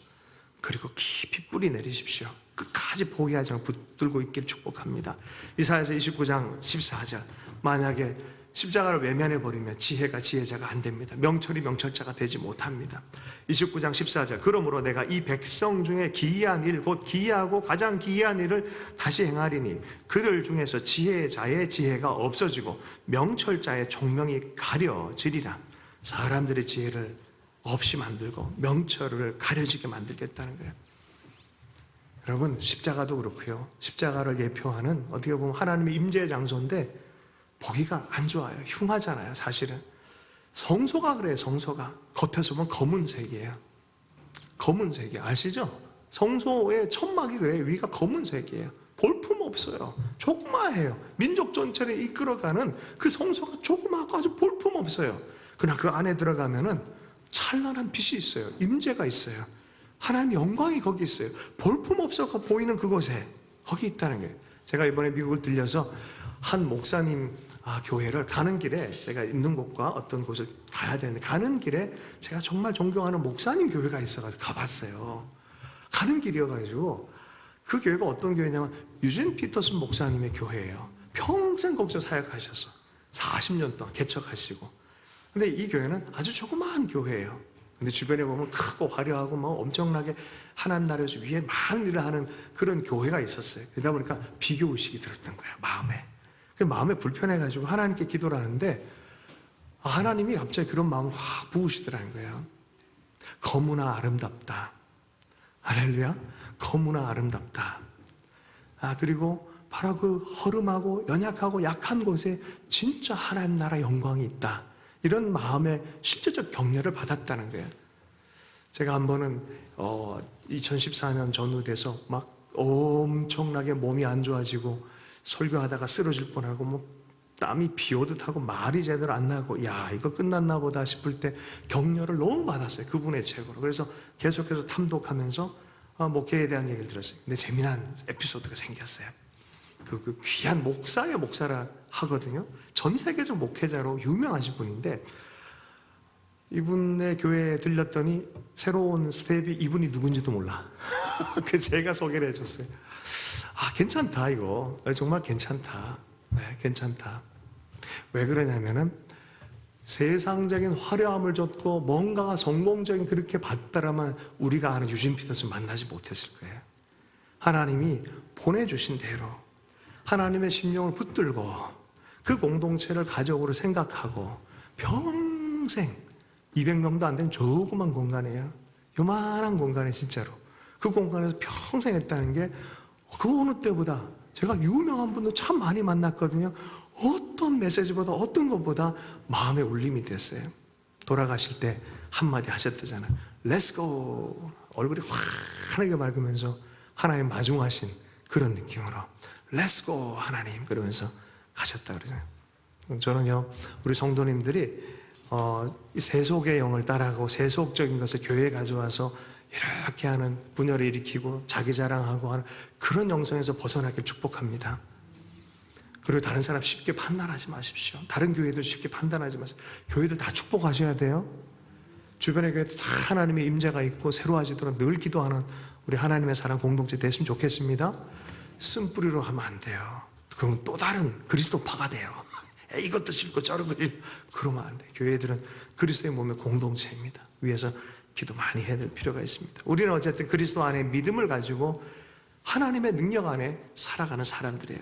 그리고 깊이 뿌리 내리십시오. 끝까지 포기하지 않고 붙들고 있기를 축복합니다. 이사야서 29장 14절, 만약에 십자가를 외면해버리면 지혜가 지혜자가 안 됩니다. 명철이 명철자가 되지 못합니다. 29장 14절, 그러므로 내가 이 백성 중에 기이한 일, 곧 기이하고 가장 기이한 일을 다시 행하리니 그들 중에서 지혜자의 지혜가 없어지고 명철자의 총명이 가려지리라. 사람들의 지혜를 없이 만들고 명철을 가려지게 만들겠다는 거예요. 여러분, 십자가도 그렇고요. 십자가를 예표하는 어떻게 보면 하나님의 임재의 장소인데 보기가 안 좋아요. 흉하잖아요. 사실은 성소가 그래요. 성소가 겉에서 보면 검은색이에요. 검은색이에요. 아시죠? 성소의 천막이 그래요. 위가 검은색이에요. 볼품 없어요. 조그마해요. 민족 전체를 이끌어가는 그 성소가 조그마하고 아주 볼품 없어요. 그러나 그 안에 들어가면은 찬란한 빛이 있어요. 임재가 있어요. 하나님의 영광이 거기 있어요. 볼품 없어서 보이는 그곳에 거기 있다는 거예요. 제가 이번에 미국을 들려서 한 목사님 교회를 가는 길에, 제가 있는 곳과 어떤 곳을 가야 되는데 가는 길에 제가 정말 존경하는 목사님 교회가 있어가지고 가봤어요. 가는 길이어가지고 그 교회가 어떤 교회냐면 유진 피터슨 목사님의 교회예요. 평생 거기서 사역하셔서 40년 동안 개척하시고. 근데 이 교회는 아주 조그마한 교회예요. 근데 주변에 보면 크고 화려하고 뭐 엄청나게 하나님 나라에서 위에 많은 일을 하는 그런 교회가 있었어요. 그러다 보니까 비교의식이 들었던 거예요, 마음에. 마음에 불편해가지고 하나님께 기도를 하는데 하나님이 갑자기 그런 마음을 확 부으시더라는 거예요. 거무나 아름답다. 할렐루야. 거무나 아름답다. 그리고 바로 그 허름하고 연약하고 약한 곳에 진짜 하나님 나라 영광이 있다. 이런 마음의 실제적 격려를 받았다는 거예요. 제가 한 번은 2014년 전후돼서 막 엄청나게 몸이 안 좋아지고 설교하다가 쓰러질 뻔하고 뭐 땀이 비 오듯 하고 말이 제대로 안 나고 이거 끝났나 보다 싶을 때 격려를 너무 받았어요. 그분의 책으로. 그래서 계속해서 탐독하면서 목회에 대한 얘기를 들었어요. 근데 재미난 에피소드가 생겼어요. 그 귀한 목사라 하거든요. 전 세계적 목회자로 유명하신 분인데 이분의 교회에 들렸더니 새로운 스텝이 이분이 누군지도 몰라. 그래서 제가 소개를 해줬어요. 괜찮다 이거. 정말 괜찮다. 네, 괜찮다. 왜 그러냐면은 세상적인 화려함을 줬고 뭔가가 성공적인 그렇게 봤다라면 우리가 아는 유진 피터슨 만나지 못했을 거예요. 하나님이 보내주신 대로 하나님의 심령을 붙들고 그 공동체를 가족으로 생각하고 평생 200명도 안 되는 조그만 공간이에요. 요만한 공간에 진짜로 그 공간에서 평생 했다는 게 그 어느 때보다 제가 유명한 분도 참 많이 만났거든요. 어떤 메시지보다 어떤 것보다 마음의 울림이 됐어요. 돌아가실 때 한마디 하셨다잖아요. Let's go. 얼굴이 환하게 맑으면서 하나님 마중하신 그런 느낌으로 Let's go 하나님 그러면서 가셨다 그러잖아요. 저는요 우리 성도님들이 이 세속의 영을 따라가고 세속적인 것을 교회에 가져와서 이렇게 하는 분열을 일으키고 자기 자랑하고 하는 그런 영성에서 벗어나길 축복합니다. 그리고 다른 사람 쉽게 판단하지 마십시오. 다른 교회들 쉽게 판단하지 마십시오. 교회들 다 축복하셔야 돼요. 주변의 교회도 다 하나님의 임재가 있고 새로워지도록 늘 기도하는 우리 하나님의 사랑 공동체 됐으면 좋겠습니다. 쓴뿌리로 하면 안 돼요. 그러면 또 다른 그리스도파가 돼요. 이것도 싫고 저것도 싫고 그러면 안 돼요. 교회들은 그리스도의 몸의 공동체입니다. 위에서 기도 많이 해야 될 필요가 있습니다. 우리는 어쨌든 그리스도 안에 믿음을 가지고 하나님의 능력 안에 살아가는 사람들이에요.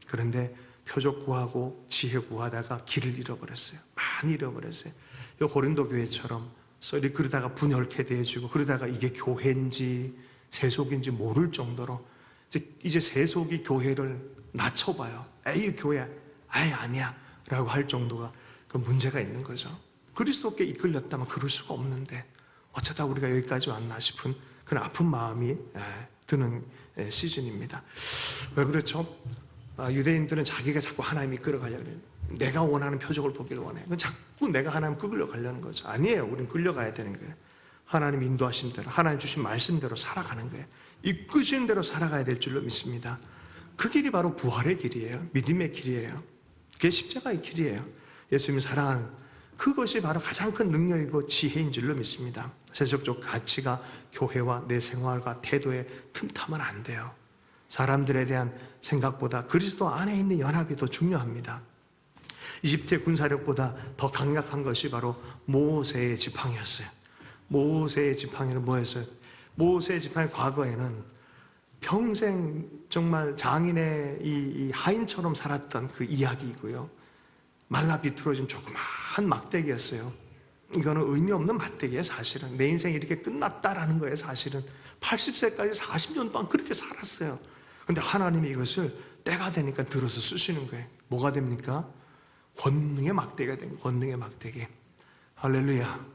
그런데 표적 구하고 지혜 구하다가 길을 잃어버렸어요. 많이 잃어버렸어요. 이 고린도 교회처럼 썰이 그러다가 분열케 되어지고 그러다가 이게 교회인지 세속인지 모를 정도로 이제 세속이 교회를 낮춰봐요. 에이 교회 아예 아니야 라고 할 정도가 그 문제가 있는 거죠. 그리스도께 이끌렸다면 그럴 수가 없는데 어쩌다 우리가 여기까지 왔나 싶은 그런 아픈 마음이 드는 시즌입니다. 왜 그렇죠? 유대인들은 자기가 자꾸 하나님 이끌어가려고 해요. 내가 원하는 표적을 보기를 원해. 자꾸 내가 하나님 끌려가려는 거죠. 아니에요. 우린 끌려가야 되는 거예요. 하나님 인도하신 대로 하나님 주신 말씀대로 살아가는 거예요. 이끄신 대로 살아가야 될 줄로 믿습니다. 그 길이 바로 부활의 길이에요. 믿음의 길이에요. 그게 십자가의 길이에요. 예수님이 사랑하는 그것이 바로 가장 큰 능력이고 지혜인 줄로 믿습니다. 세속적 가치가 교회와 내 생활과 태도에 틈타면 안 돼요. 사람들에 대한 생각보다 그리스도 안에 있는 연합이 더 중요합니다. 이집트의 군사력보다 더 강력한 것이 바로 모세의 지팡이였어요. 모세의 지팡이는 뭐였어요? 모세의 지팡이 과거에는 평생 정말 장인의 이 하인처럼 살았던 그 이야기이고요. 말라 비틀어진 조그마한 막대기였어요. 이거는 의미 없는 막대기예요, 사실은. 내 인생이 이렇게 끝났다라는 거예요, 사실은. 80세까지 40년 동안 그렇게 살았어요. 근데 하나님이 이것을 때가 되니까 들어서 쓰시는 거예요. 뭐가 됩니까? 권능의 막대기가 된 거예요. 권능의 막대기. 할렐루야.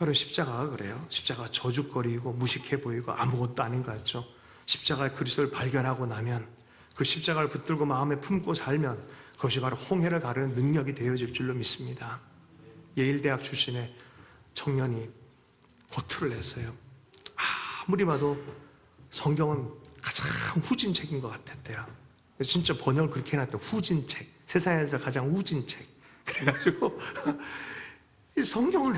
여러분, 십자가가 그래요. 십자가가 저죽거리고 무식해 보이고 아무것도 아닌 것 같죠. 십자가의 그리스도를 발견하고 나면 그 십자가를 붙들고 마음에 품고 살면 그것이 바로 홍해를 가르는 능력이 되어질 줄로 믿습니다. 예일대학 출신의 청년이 고투를 했어요. 아무리 봐도 성경은 가장 후진 책인 것 같았대요. 진짜 번역을 그렇게 해놨대요. 후진 책. 세상에서 가장 후진 책. 그래가지고 이 성경을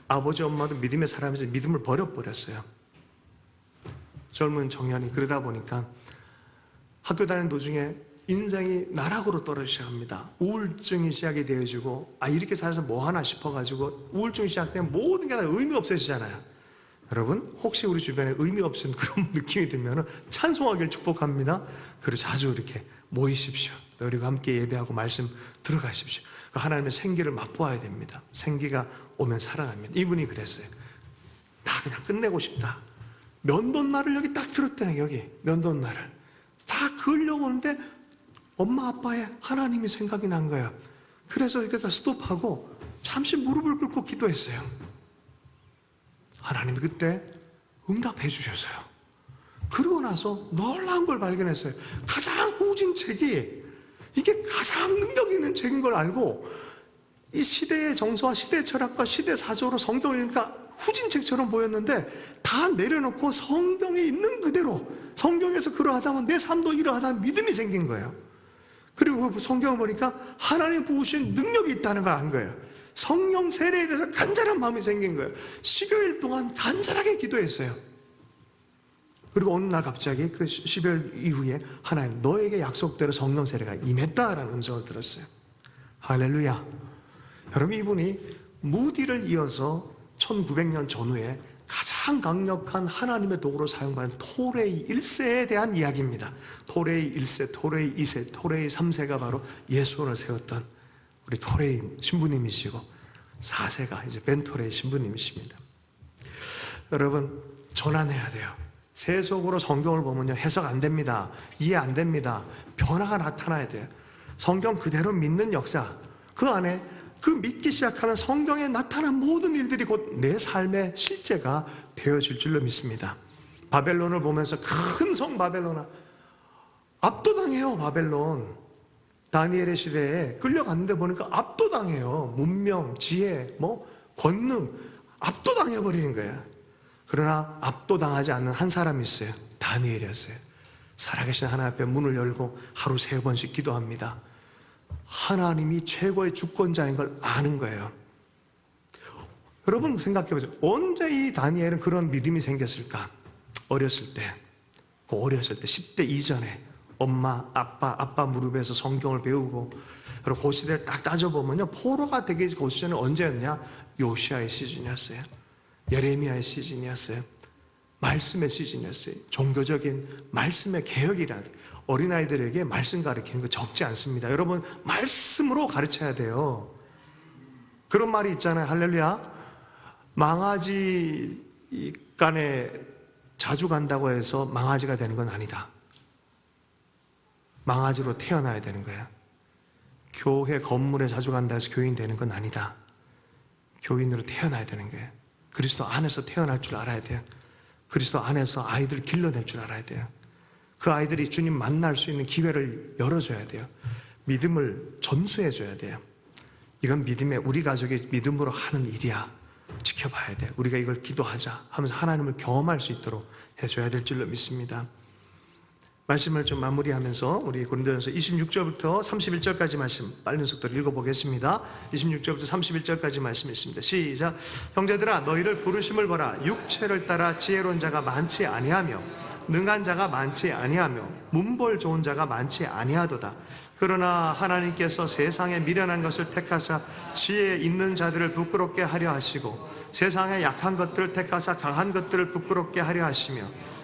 아버지 엄마도 믿음의 사람이서 믿음을 버려버렸어요. 젊은 청년이 그러다 보니까 학교 다니는 도중에 인생이 나락으로 떨어지기 시작합니다. 우울증이 시작이 되어지고 이렇게 살아서 뭐 하나 싶어가지고 우울증이 시작되면 모든 게 다 의미 없어지잖아요. 여러분 혹시 우리 주변에 의미 없은 그런 느낌이 들면 찬송하기를 축복합니다. 그리고 자주 이렇게 모이십시오. 우리가 함께 예배하고 말씀 들어가십시오. 하나님의 생기를 맛보아야 됩니다. 생기가 오면 살아납니다. 이분이 그랬어요. 나 그냥 끝내고 싶다. 면도날을 여기 딱 들었더니 여기 면도날을 다 그으려고 하는데 엄마 아빠의 하나님이 생각이 난 거예요. 그래서 이렇게 다 스톱하고 잠시 무릎을 꿇고 기도했어요. 하나님이 그때 응답해 주셨어요. 그러고 나서 놀라운 걸 발견했어요. 가장 후진 책이 이게 가장 능력 있는 책인 걸 알고 이 시대의 정서와 시대 철학과 시대 사조로 성경을 읽으니까 후진 책처럼 보였는데 다 내려놓고 성경에 있는 그대로 성경에서 그러하다면 내 삶도 이러하다는 믿음이 생긴 거예요. 그리고 그 성경을 보니까 하나님 부으신 능력이 있다는 걸 안 거예요. 성령 세례에 대해서 간절한 마음이 생긴 거예요. 10여일 동안 간절하게 기도했어요. 그리고 어느 날 갑자기 그 10여일 이후에 하나님 너에게 약속대로 성령 세례가 임했다라는 음성을 들었어요. 할렐루야. 여러분 이분이 무디를 이어서 1900년 전후에 가장 강력한 하나님의 도구로 사용받은 토레이 1세에 대한 이야기입니다. 토레이 1세, 토레이 2세, 토레이 3세가 바로 예수원을 세웠던 우리 토레이 신부님이시고 4세가 이제 벤토레이 신부님이십니다. 여러분 전환해야 돼요. 세속으로 성경을 보면요 해석 안 됩니다. 이해 안 됩니다. 변화가 나타나야 돼요. 성경 그대로 믿는 역사 그 안에 그 믿기 시작하면 성경에 나타난 모든 일들이 곧 내 삶의 실제가 되어질 줄로 믿습니다. 바벨론을 보면서 큰 성 바벨론 압도당해요. 바벨론 다니엘의 시대에 끌려갔는데 보니까 압도당해요. 문명, 지혜, 권능 압도당해버리는 거예요. 그러나 압도당하지 않는 한 사람이 있어요. 다니엘이었어요. 살아계신 하나님 앞에 문을 열고 하루 3번씩 기도합니다. 하나님이 최고의 주권자인 걸 아는 거예요. 여러분 생각해보세요. 언제 이 다니엘은 그런 믿음이 생겼을까? 어렸을 때 10대 이전에 엄마, 아빠 무릎에서 성경을 배우고 그리고 그 시대를 딱 따져보면요 포로가 되기 그 시절은 언제였냐? 요시아의 시즌이었어요. 예레미야의 시즌이었어요. 말씀의 시즌이었어요. 종교적인 말씀의 개혁이라 어린아이들에게 말씀 가르치는 거 적지 않습니다. 여러분 말씀으로 가르쳐야 돼요. 그런 말이 있잖아요. 할렐루야. 망아지 간에 자주 간다고 해서 망아지가 되는 건 아니다. 망아지로 태어나야 되는 거야. 교회 건물에 자주 간다 해서 교인 되는 건 아니다. 교인으로 태어나야 되는 거예요. 그리스도 안에서 태어날 줄 알아야 돼요. 그리스도 안에서 아이들을 길러낼 줄 알아야 돼요. 그 아이들이 주님 만날 수 있는 기회를 열어줘야 돼요. 믿음을 전수해줘야 돼요. 이건 믿음의 우리 가족이 믿음으로 하는 일이야. 지켜봐야 돼. 우리가 이걸 기도하자 하면서 하나님을 경험할 수 있도록 해줘야 될 줄로 믿습니다. 말씀을 좀 마무리하면서 우리 고린도전서 26절부터 31절까지 말씀 빠른 속도로 읽어보겠습니다. 26절부터 31절까지 말씀이 있습니다. 시작. 형제들아 너희를 부르심을 보라. 육체를 따라 지혜로운 자가 많지 아니하며 능한 자가 많지 아니하며 문벌 좋은 자가 많지 아니하도다. 그러나 하나님께서 세상에 미련한 것을 택하사 지혜 있는 자들을 부끄럽게 하려 하시고 세상에 약한 것들을 택하사 강한 것들을 부끄럽게 하려 하시며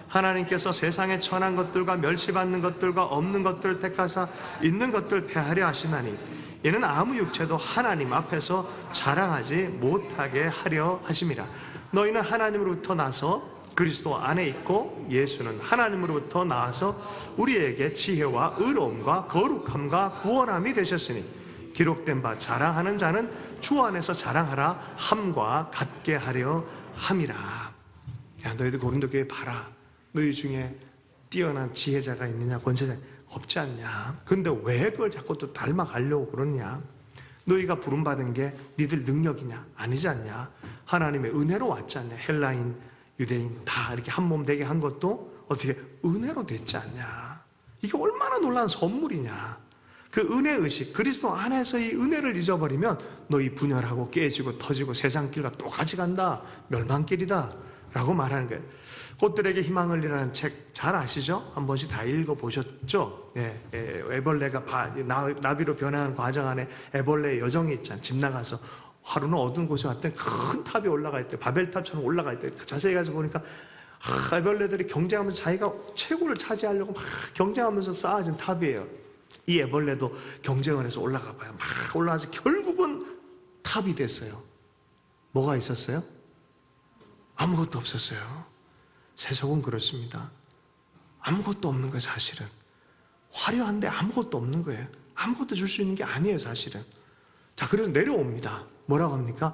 하나님께서 세상에 천한 것들과 멸시받는 것들과 없는 것들을 택하사 있는 것들을 패하려 하시나니 이는 아무 육체도 하나님 앞에서 자랑하지 못하게 하려 하심이라. 너희는 하나님으로부터 나서 그리스도 안에 있고 예수는 하나님으로부터 나와서 우리에게 지혜와 의로움과 거룩함과 구원함이 되셨으니 기록된 바 자랑하는 자는 주 안에서 자랑하라 함과 같게 하려 함이라. 야 너희들 고린도 교회 봐라. 너희 중에 뛰어난 지혜자가 있느냐 권세자 없지 않냐. 근데 왜 그걸 자꾸 또 닮아가려고 그러냐. 너희가 부름받은 게 니들 능력이냐? 아니지 않냐. 하나님의 은혜로 왔지 않냐. 헬라인, 유대인 다 이렇게 한 몸 되게 한 것도 어떻게 은혜로 됐지 않냐. 이게 얼마나 놀라운 선물이냐. 그 은혜의식, 그리스도 안에서 이 은혜를 잊어버리면 너희 분열하고 깨지고 터지고 세상 길과 똑같이 간다. 멸망길이다. 라고 말하는 거예요. 꽃들에게 희망을 이라는 책 잘 아시죠? 한 번씩 다 읽어보셨죠? 애벌레가 나비로 변화하는 과정 안에 애벌레의 여정이 있잖아요. 집 나가서 하루는 어두운 곳에 왔더니 큰 탑이 올라가 있대. 바벨탑처럼 올라가 있대. 자세히 가서 보니까 애벌레들이 경쟁하면서 자기가 최고를 차지하려고 막 경쟁하면서 쌓아진 탑이에요. 이 애벌레도 경쟁을 해서 올라가 봐요. 막 올라가서 결국은 탑이 됐어요. 뭐가 있었어요? 아무것도 없었어요. 세속은 그렇습니다. 아무것도 없는 거예요, 사실은. 화려한데 아무것도 없는 거예요. 아무것도 줄 수 있는 게 아니에요, 사실은. 자, 그래서 내려옵니다. 뭐라고 합니까?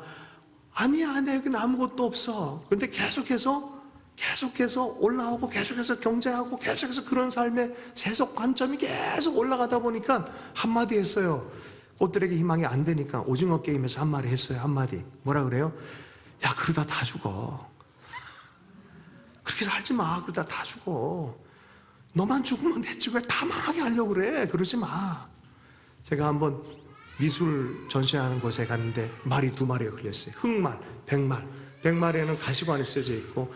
아니야, 내겐 아무것도 없어. 근데 계속해서 올라오고, 계속해서 경쟁하고, 계속해서 그런 삶의 세속 관점이 계속 올라가다 보니까 한마디 했어요. 꽃들에게 희망이 안 되니까 오징어 게임에서 한마디 했어요, 한마디. 뭐라 그래요? 야, 그러다 다 죽어. 그렇게 살지 마. 그러다 다 죽어. 너만 죽으면 됐지 왜 다 망하게 하려고 그래. 그러지 마. 제가 한번 미술 전시하는 곳에 갔는데 말이 2마리가 걸렸어요. 흑말, 백말. 백말에는 가시관이 써져 있고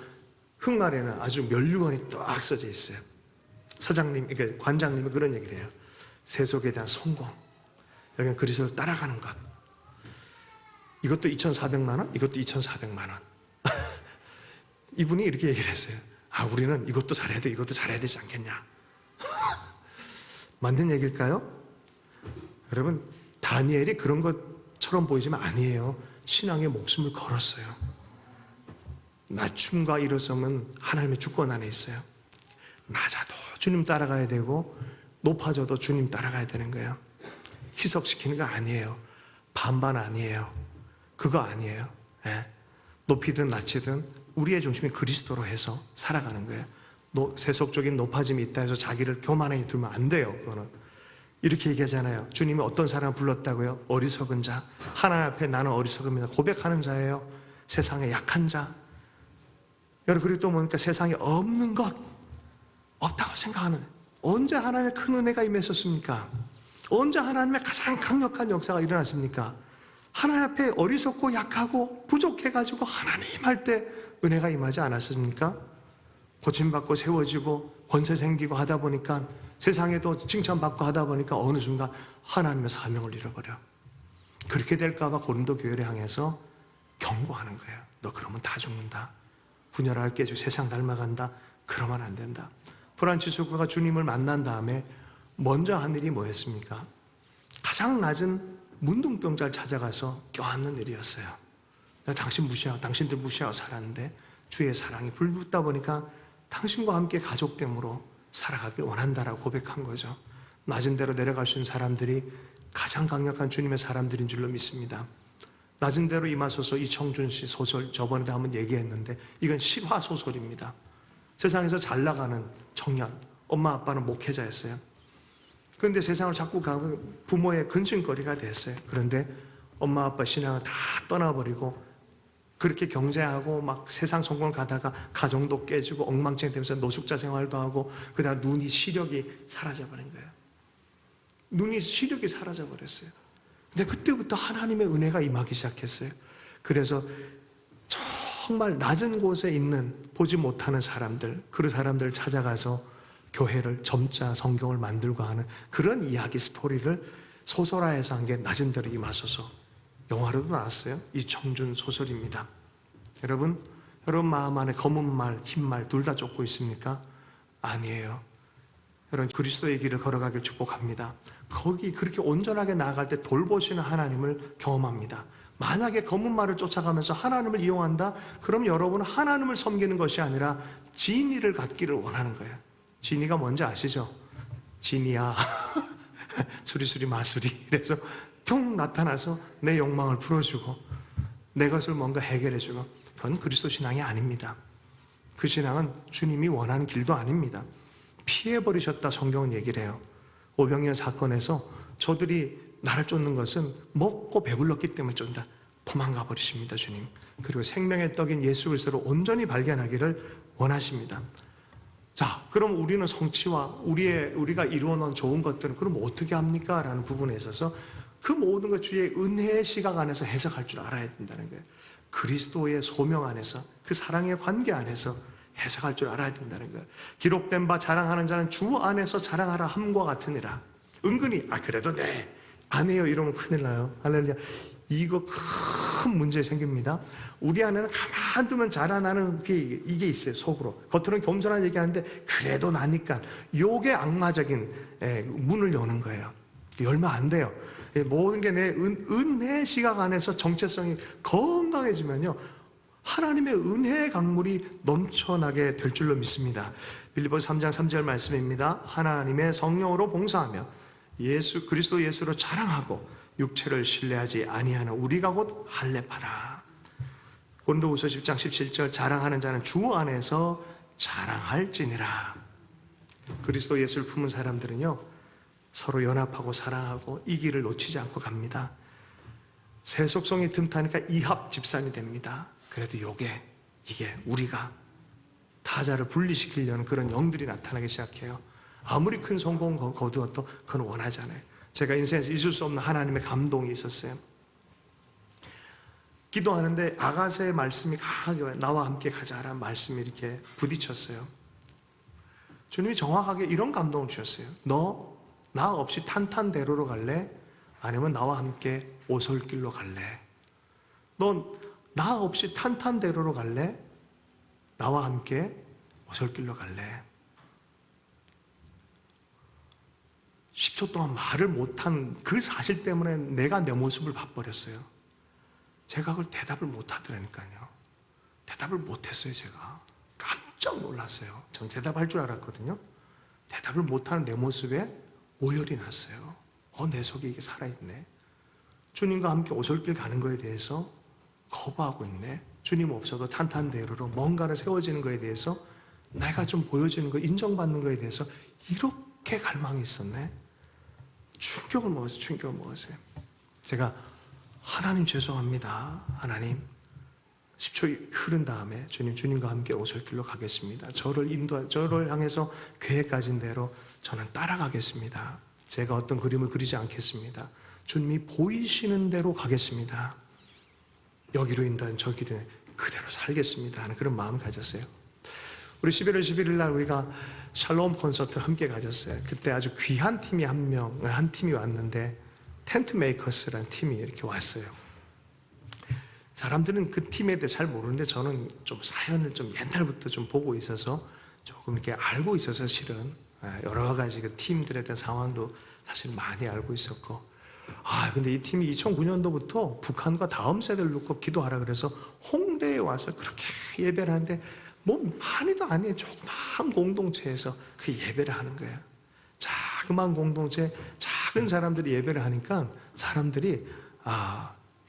흑말에는 아주 면류관이 딱 써져 있어요. 사장님, 그러니까 관장님이 그런 얘기를 해요. 세속에 대한 성공. 여기는 그리스도를 따라가는 것. 이것도 2,400만 원? 이것도 2,400만 원. 이분이 이렇게 얘기를 했어요. 아, 우리는 이것도 잘해야 돼, 이것도 잘해야 되지 않겠냐. 맞는 얘기일까요? 여러분, 다니엘이 그런 것처럼 보이지만 아니에요. 신앙의 목숨을 걸었어요. 낮춤과 일어섬은 하나님의 주권 안에 있어요. 낮아도 주님 따라가야 되고 높아져도 주님 따라가야 되는 거예요. 희석시키는 거 아니에요. 반반 아니에요. 그거 아니에요. 예. 높이든 낮이든 우리의 중심이 그리스도로 해서 살아가는 거예요. 세속적인 높아짐이 있다 해서 자기를 교만하게 두면 안 돼요. 그거는. 이렇게 얘기하잖아요. 주님이 어떤 사람을 불렀다고요? 어리석은 자. 하나님 앞에 나는 어리석음이다 고백하는 자예요. 세상에 약한 자. 여러분, 그리고 또 보니까 세상에 없는 것, 없다고 생각하는. 언제 하나님의 큰 은혜가 임했었습니까? 언제 하나님의 가장 강력한 역사가 일어났습니까? 하나님 앞에 어리석고 약하고 부족해가지고 하나님 할 때 은혜가 임하지 않았습니까? 고침받고 세워지고 권세 생기고 하다 보니까 세상에도 칭찬받고 하다 보니까 어느 순간 하나님의 사명을 잃어버려. 그렇게 될까봐 고린도 교회를 향해서 경고하는 거예요. 너 그러면 다 죽는다. 분열할 깨지고 세상 닮아간다. 그러면 안 된다. 프란치스코가 주님을 만난 다음에 먼저 한 일이 뭐였습니까? 가장 낮은 문둥병자를 찾아가서 껴안는 일이었어요. 나 당신들 무시하고 살았는데 주의 사랑이 불붙다 보니까 당신과 함께 가족됨으로 살아가길 원한다라고 고백한 거죠. 낮은 데로 내려갈 수 있는 사람들이 가장 강력한 주님의 사람들인 줄로 믿습니다. 낮은 데로 임하소서 이청준 씨 소설 저번에도 한번 얘기했는데 이건 실화 소설입니다. 세상에서 잘 나가는 청년, 엄마 아빠는 목회자였어요. 그런데 세상을 자꾸 가고 부모의 근심거리가 됐어요. 그런데 엄마 아빠 신앙을 다 떠나버리고 그렇게 경제하고 막 세상 성공을 가다가 가정도 깨지고 엉망진창 되면서 노숙자 생활도 하고 그다음 눈이 시력이 사라져버린 거예요. 시력이 사라져버렸어요. 근데 그때부터 하나님의 은혜가 임하기 시작했어요. 그래서 정말 낮은 곳에 있는 보지 못하는 사람들, 그 사람들을 찾아가서 교회를 점자 성경을 만들고 하는 그런 이야기 스토리를 소설화해서 한 게 낮은 데로 임하소서. 영화로도 나왔어요. 이청준 소설입니다. 여러분 마음 안에 검은 말, 흰 말 둘 다 쫓고 있습니까? 아니에요. 여러분 그리스도의 길을 걸어가길 축복합니다. 거기 그렇게 온전하게 나아갈 때 돌보시는 하나님을 경험합니다. 만약에 검은 말을 쫓아가면서 하나님을 이용한다? 그럼 여러분은 하나님을 섬기는 것이 아니라 진리를 갖기를 원하는 거예요. 진리가 뭔지 아시죠? 진이야. 수리수리 마수리. 그래서 평 나타나서 내 욕망을 풀어주고 내 것을 뭔가 해결해주고 그건 그리스도 신앙이 아닙니다. 그 신앙은 주님이 원하는 길도 아닙니다. 피해버리셨다 성경은 얘기를 해요. 오병이어 사건에서 저들이 나를 쫓는 것은 먹고 배불렀기 때문에 쫓는다. 도망가 버리십니다, 주님. 그리고 생명의 떡인 예수 그리스도를 온전히 발견하기를 원하십니다. 자, 그럼 우리는 성취와 우리가 이루어놓은 좋은 것들은 그럼 어떻게 합니까? 라는 부분에 있어서 그 모든 것 주의 은혜의 시각 안에서 해석할 줄 알아야 된다는 거예요. 그리스도의 소명 안에서, 그 사랑의 관계 안에서 해석할 줄 알아야 된다는 거예요. 기록된 바 자랑하는 자는 주 안에서 자랑하라 함과 같으니라. 은근히 그래도 안 해요 이러면 큰일 나요. 할렐루야. 이거 큰 문제 생깁니다. 우리 안에는 가만두면 자라나는 이게 있어요. 속으로. 겉으로는 겸손한 얘기하는데 그래도 나니까 요게 악마적인 문을 여는 거예요. 열면 안 돼요. 모든 게 내 은혜의 시각 안에서 정체성이 건강해지면요, 하나님의 은혜의 강물이 넘쳐나게 될 줄로 믿습니다. 빌립보서 3장 3절 말씀입니다. 하나님의 성령으로 봉사하며 그리스도 예수로 자랑하고 육체를 신뢰하지 아니하는 우리가 곧 할례파라. 고린도후서 10장 17절 자랑하는 자는 주 안에서 자랑할지니라. 그리스도 예수를 품은 사람들은요, 서로 연합하고 사랑하고 이 길을 놓치지 않고 갑니다. 세속성이 틈타니까 이합 집산이 됩니다. 그래도 이게 우리가 타자를 분리시키려는 그런 영들이 나타나기 시작해요. 아무리 큰 성공을 거두어도 그건 원하지 않아요. 제가 인생에서 잊을 수 없는 하나님의 감동이 있었어요. 기도하는데 아가서의 말씀이 강하게 나와 함께 가자라는 말씀이 이렇게 부딪혔어요. 주님이 정확하게 이런 감동을 주셨어요. 너 나 없이 탄탄대로로 갈래? 아니면 나와 함께 오솔길로 갈래? 넌 나 없이 탄탄대로로 갈래? 나와 함께 오솔길로 갈래? 10초 동안 말을 못한 그 사실 때문에 내가 내 모습을 봐버렸어요. 제가 그걸 대답을 못하더라니까요. 대답을 못했어요, 제가. 깜짝 놀랐어요. 전 대답할 줄 알았거든요. 대답을 못하는 내 모습에 오열이 났어요. 내 속에 이게 살아있네. 주님과 함께 오솔길 가는 거에 대해서 거부하고 있네. 주님 없어도 탄탄대로로 뭔가를 세워지는 거에 대해서 내가 좀 보여지는 거, 인정받는 거에 대해서 이렇게 갈망이 있었네. 충격을 먹었어요. 제가 하나님 죄송합니다. 하나님 10초 흐른 다음에 주님과 함께 오솔길로 가겠습니다. 저를 향해서 계획가진 대로 저는 따라가겠습니다. 제가 어떤 그림을 그리지 않겠습니다. 주님이 보이시는 대로 가겠습니다. 여기로 인도한 저기로 그대로 살겠습니다 하는 그런 마음을 가졌어요. 우리 11월 11일 날 우리가 샬롬 콘서트를 함께 가졌어요. 그때 아주 귀한 팀이 한 팀이 왔는데 텐트 메이커스라는 팀이 이렇게 왔어요. 사람들은 그 팀에 대해 잘 모르는데 저는 좀 사연을 좀 옛날부터 좀 보고 있어서 조금 이렇게 알고 있어서 실은 여러 가지 그 팀들에 대한 상황도 사실 많이 알고 있었고, 근데 이 팀이 2009년도부터 북한과 다음 세대를 놓고 기도하라 그래서 홍대에 와서 그렇게 예배를 하는데 뭐 많이도 아니에요. 조그만 공동체에서 그 예배를 하는 거예요. 자그만 공동체, 작은 사람들이 예배를 하니까 사람들이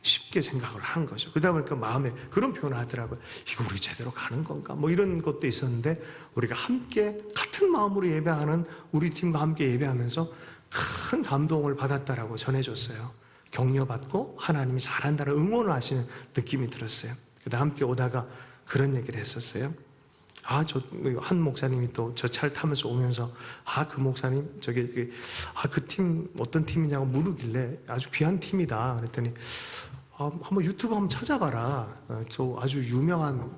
쉽게 생각을 하는 거죠. 그러다 보니까 마음에 그런 표현을 하더라고요. 이거 우리 제대로 가는 건가? 뭐 이런 것도 있었는데 우리가 함께 같은 마음으로 예배하는 우리 팀과 함께 예배하면서 큰 감동을 받았다라고 전해줬어요. 격려받고 하나님이 잘한다는 응원을 하시는 느낌이 들었어요. 그다음 함께 오다가 그런 얘기를 했었어요. 한 목사님이 또 저 차를 타면서 오면서 그 목사님 그 팀 어떤 팀이냐고 물으길래 아주 귀한 팀이다 그랬더니 한번 유튜브 한번 찾아봐라. 저 아주 유명한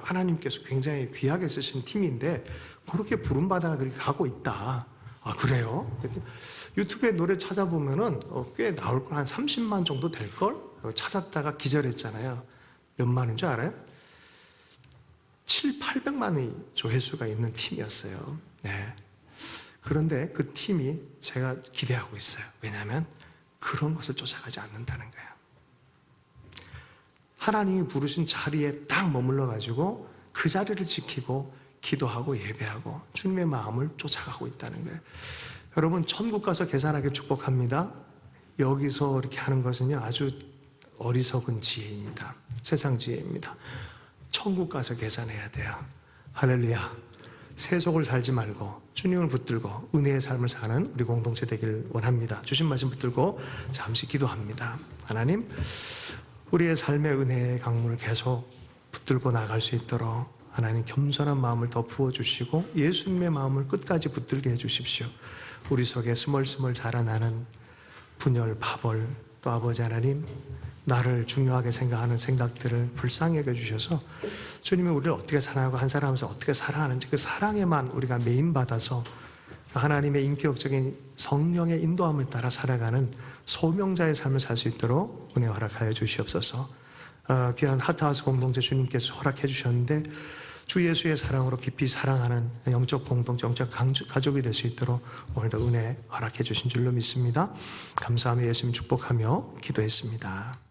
하나님께서 굉장히 귀하게 쓰신 팀인데 그렇게 부름받아 그렇게 가고 있다. 그래요? 유튜브에 노래 찾아보면은 꽤 나올 걸 한 30만 정도 될 걸 찾았다가 기절했잖아요. 몇 만인 줄 알아요? 800만의 조회수가 있는 팀이었어요. 네. 그런데 그 팀이 제가 기대하고 있어요. 왜냐하면 그런 것을 쫓아가지 않는다는 거예요. 하나님이 부르신 자리에 딱 머물러 가지고 그 자리를 지키고 기도하고 예배하고 주님의 마음을 쫓아가고 있다는 거예요. 여러분, 천국 가서 계산하게 축복합니다. 여기서 이렇게 하는 것은요, 아주 어리석은 지혜입니다. 세상 지혜입니다. 천국 가서 계산해야 돼요. 할렐루야. 세속을 살지 말고 주님을 붙들고 은혜의 삶을 사는 우리 공동체 되길 원합니다. 주신 말씀 붙들고 잠시 기도합니다. 하나님, 우리의 삶의 은혜의 강물을 계속 붙들고 나갈 수 있도록 하나님 겸손한 마음을 더 부어주시고 예수님의 마음을 끝까지 붙들게 해주십시오. 우리 속에 스멀스멀 자라나는 분열, 파벌, 또 아버지 하나님, 나를 중요하게 생각하는 생각들을 불쌍하게 해주셔서 주님이 우리를 어떻게 사랑하고 한 사람에서 어떻게 사랑하는지 그 사랑에만 우리가 메인받아서 하나님의 인격적인 성령의 인도함을 따라 살아가는 소명자의 삶을 살 수 있도록 은혜 허락하여 주시옵소서. 귀한 하트하우스 공동체 주님께서 허락해 주셨는데 주 예수의 사랑으로 깊이 사랑하는 영적 공동체, 영적 가족이 될 수 있도록 오늘도 은혜 허락해 주신 줄로 믿습니다. 감사하며 예수님 축복하며 기도했습니다.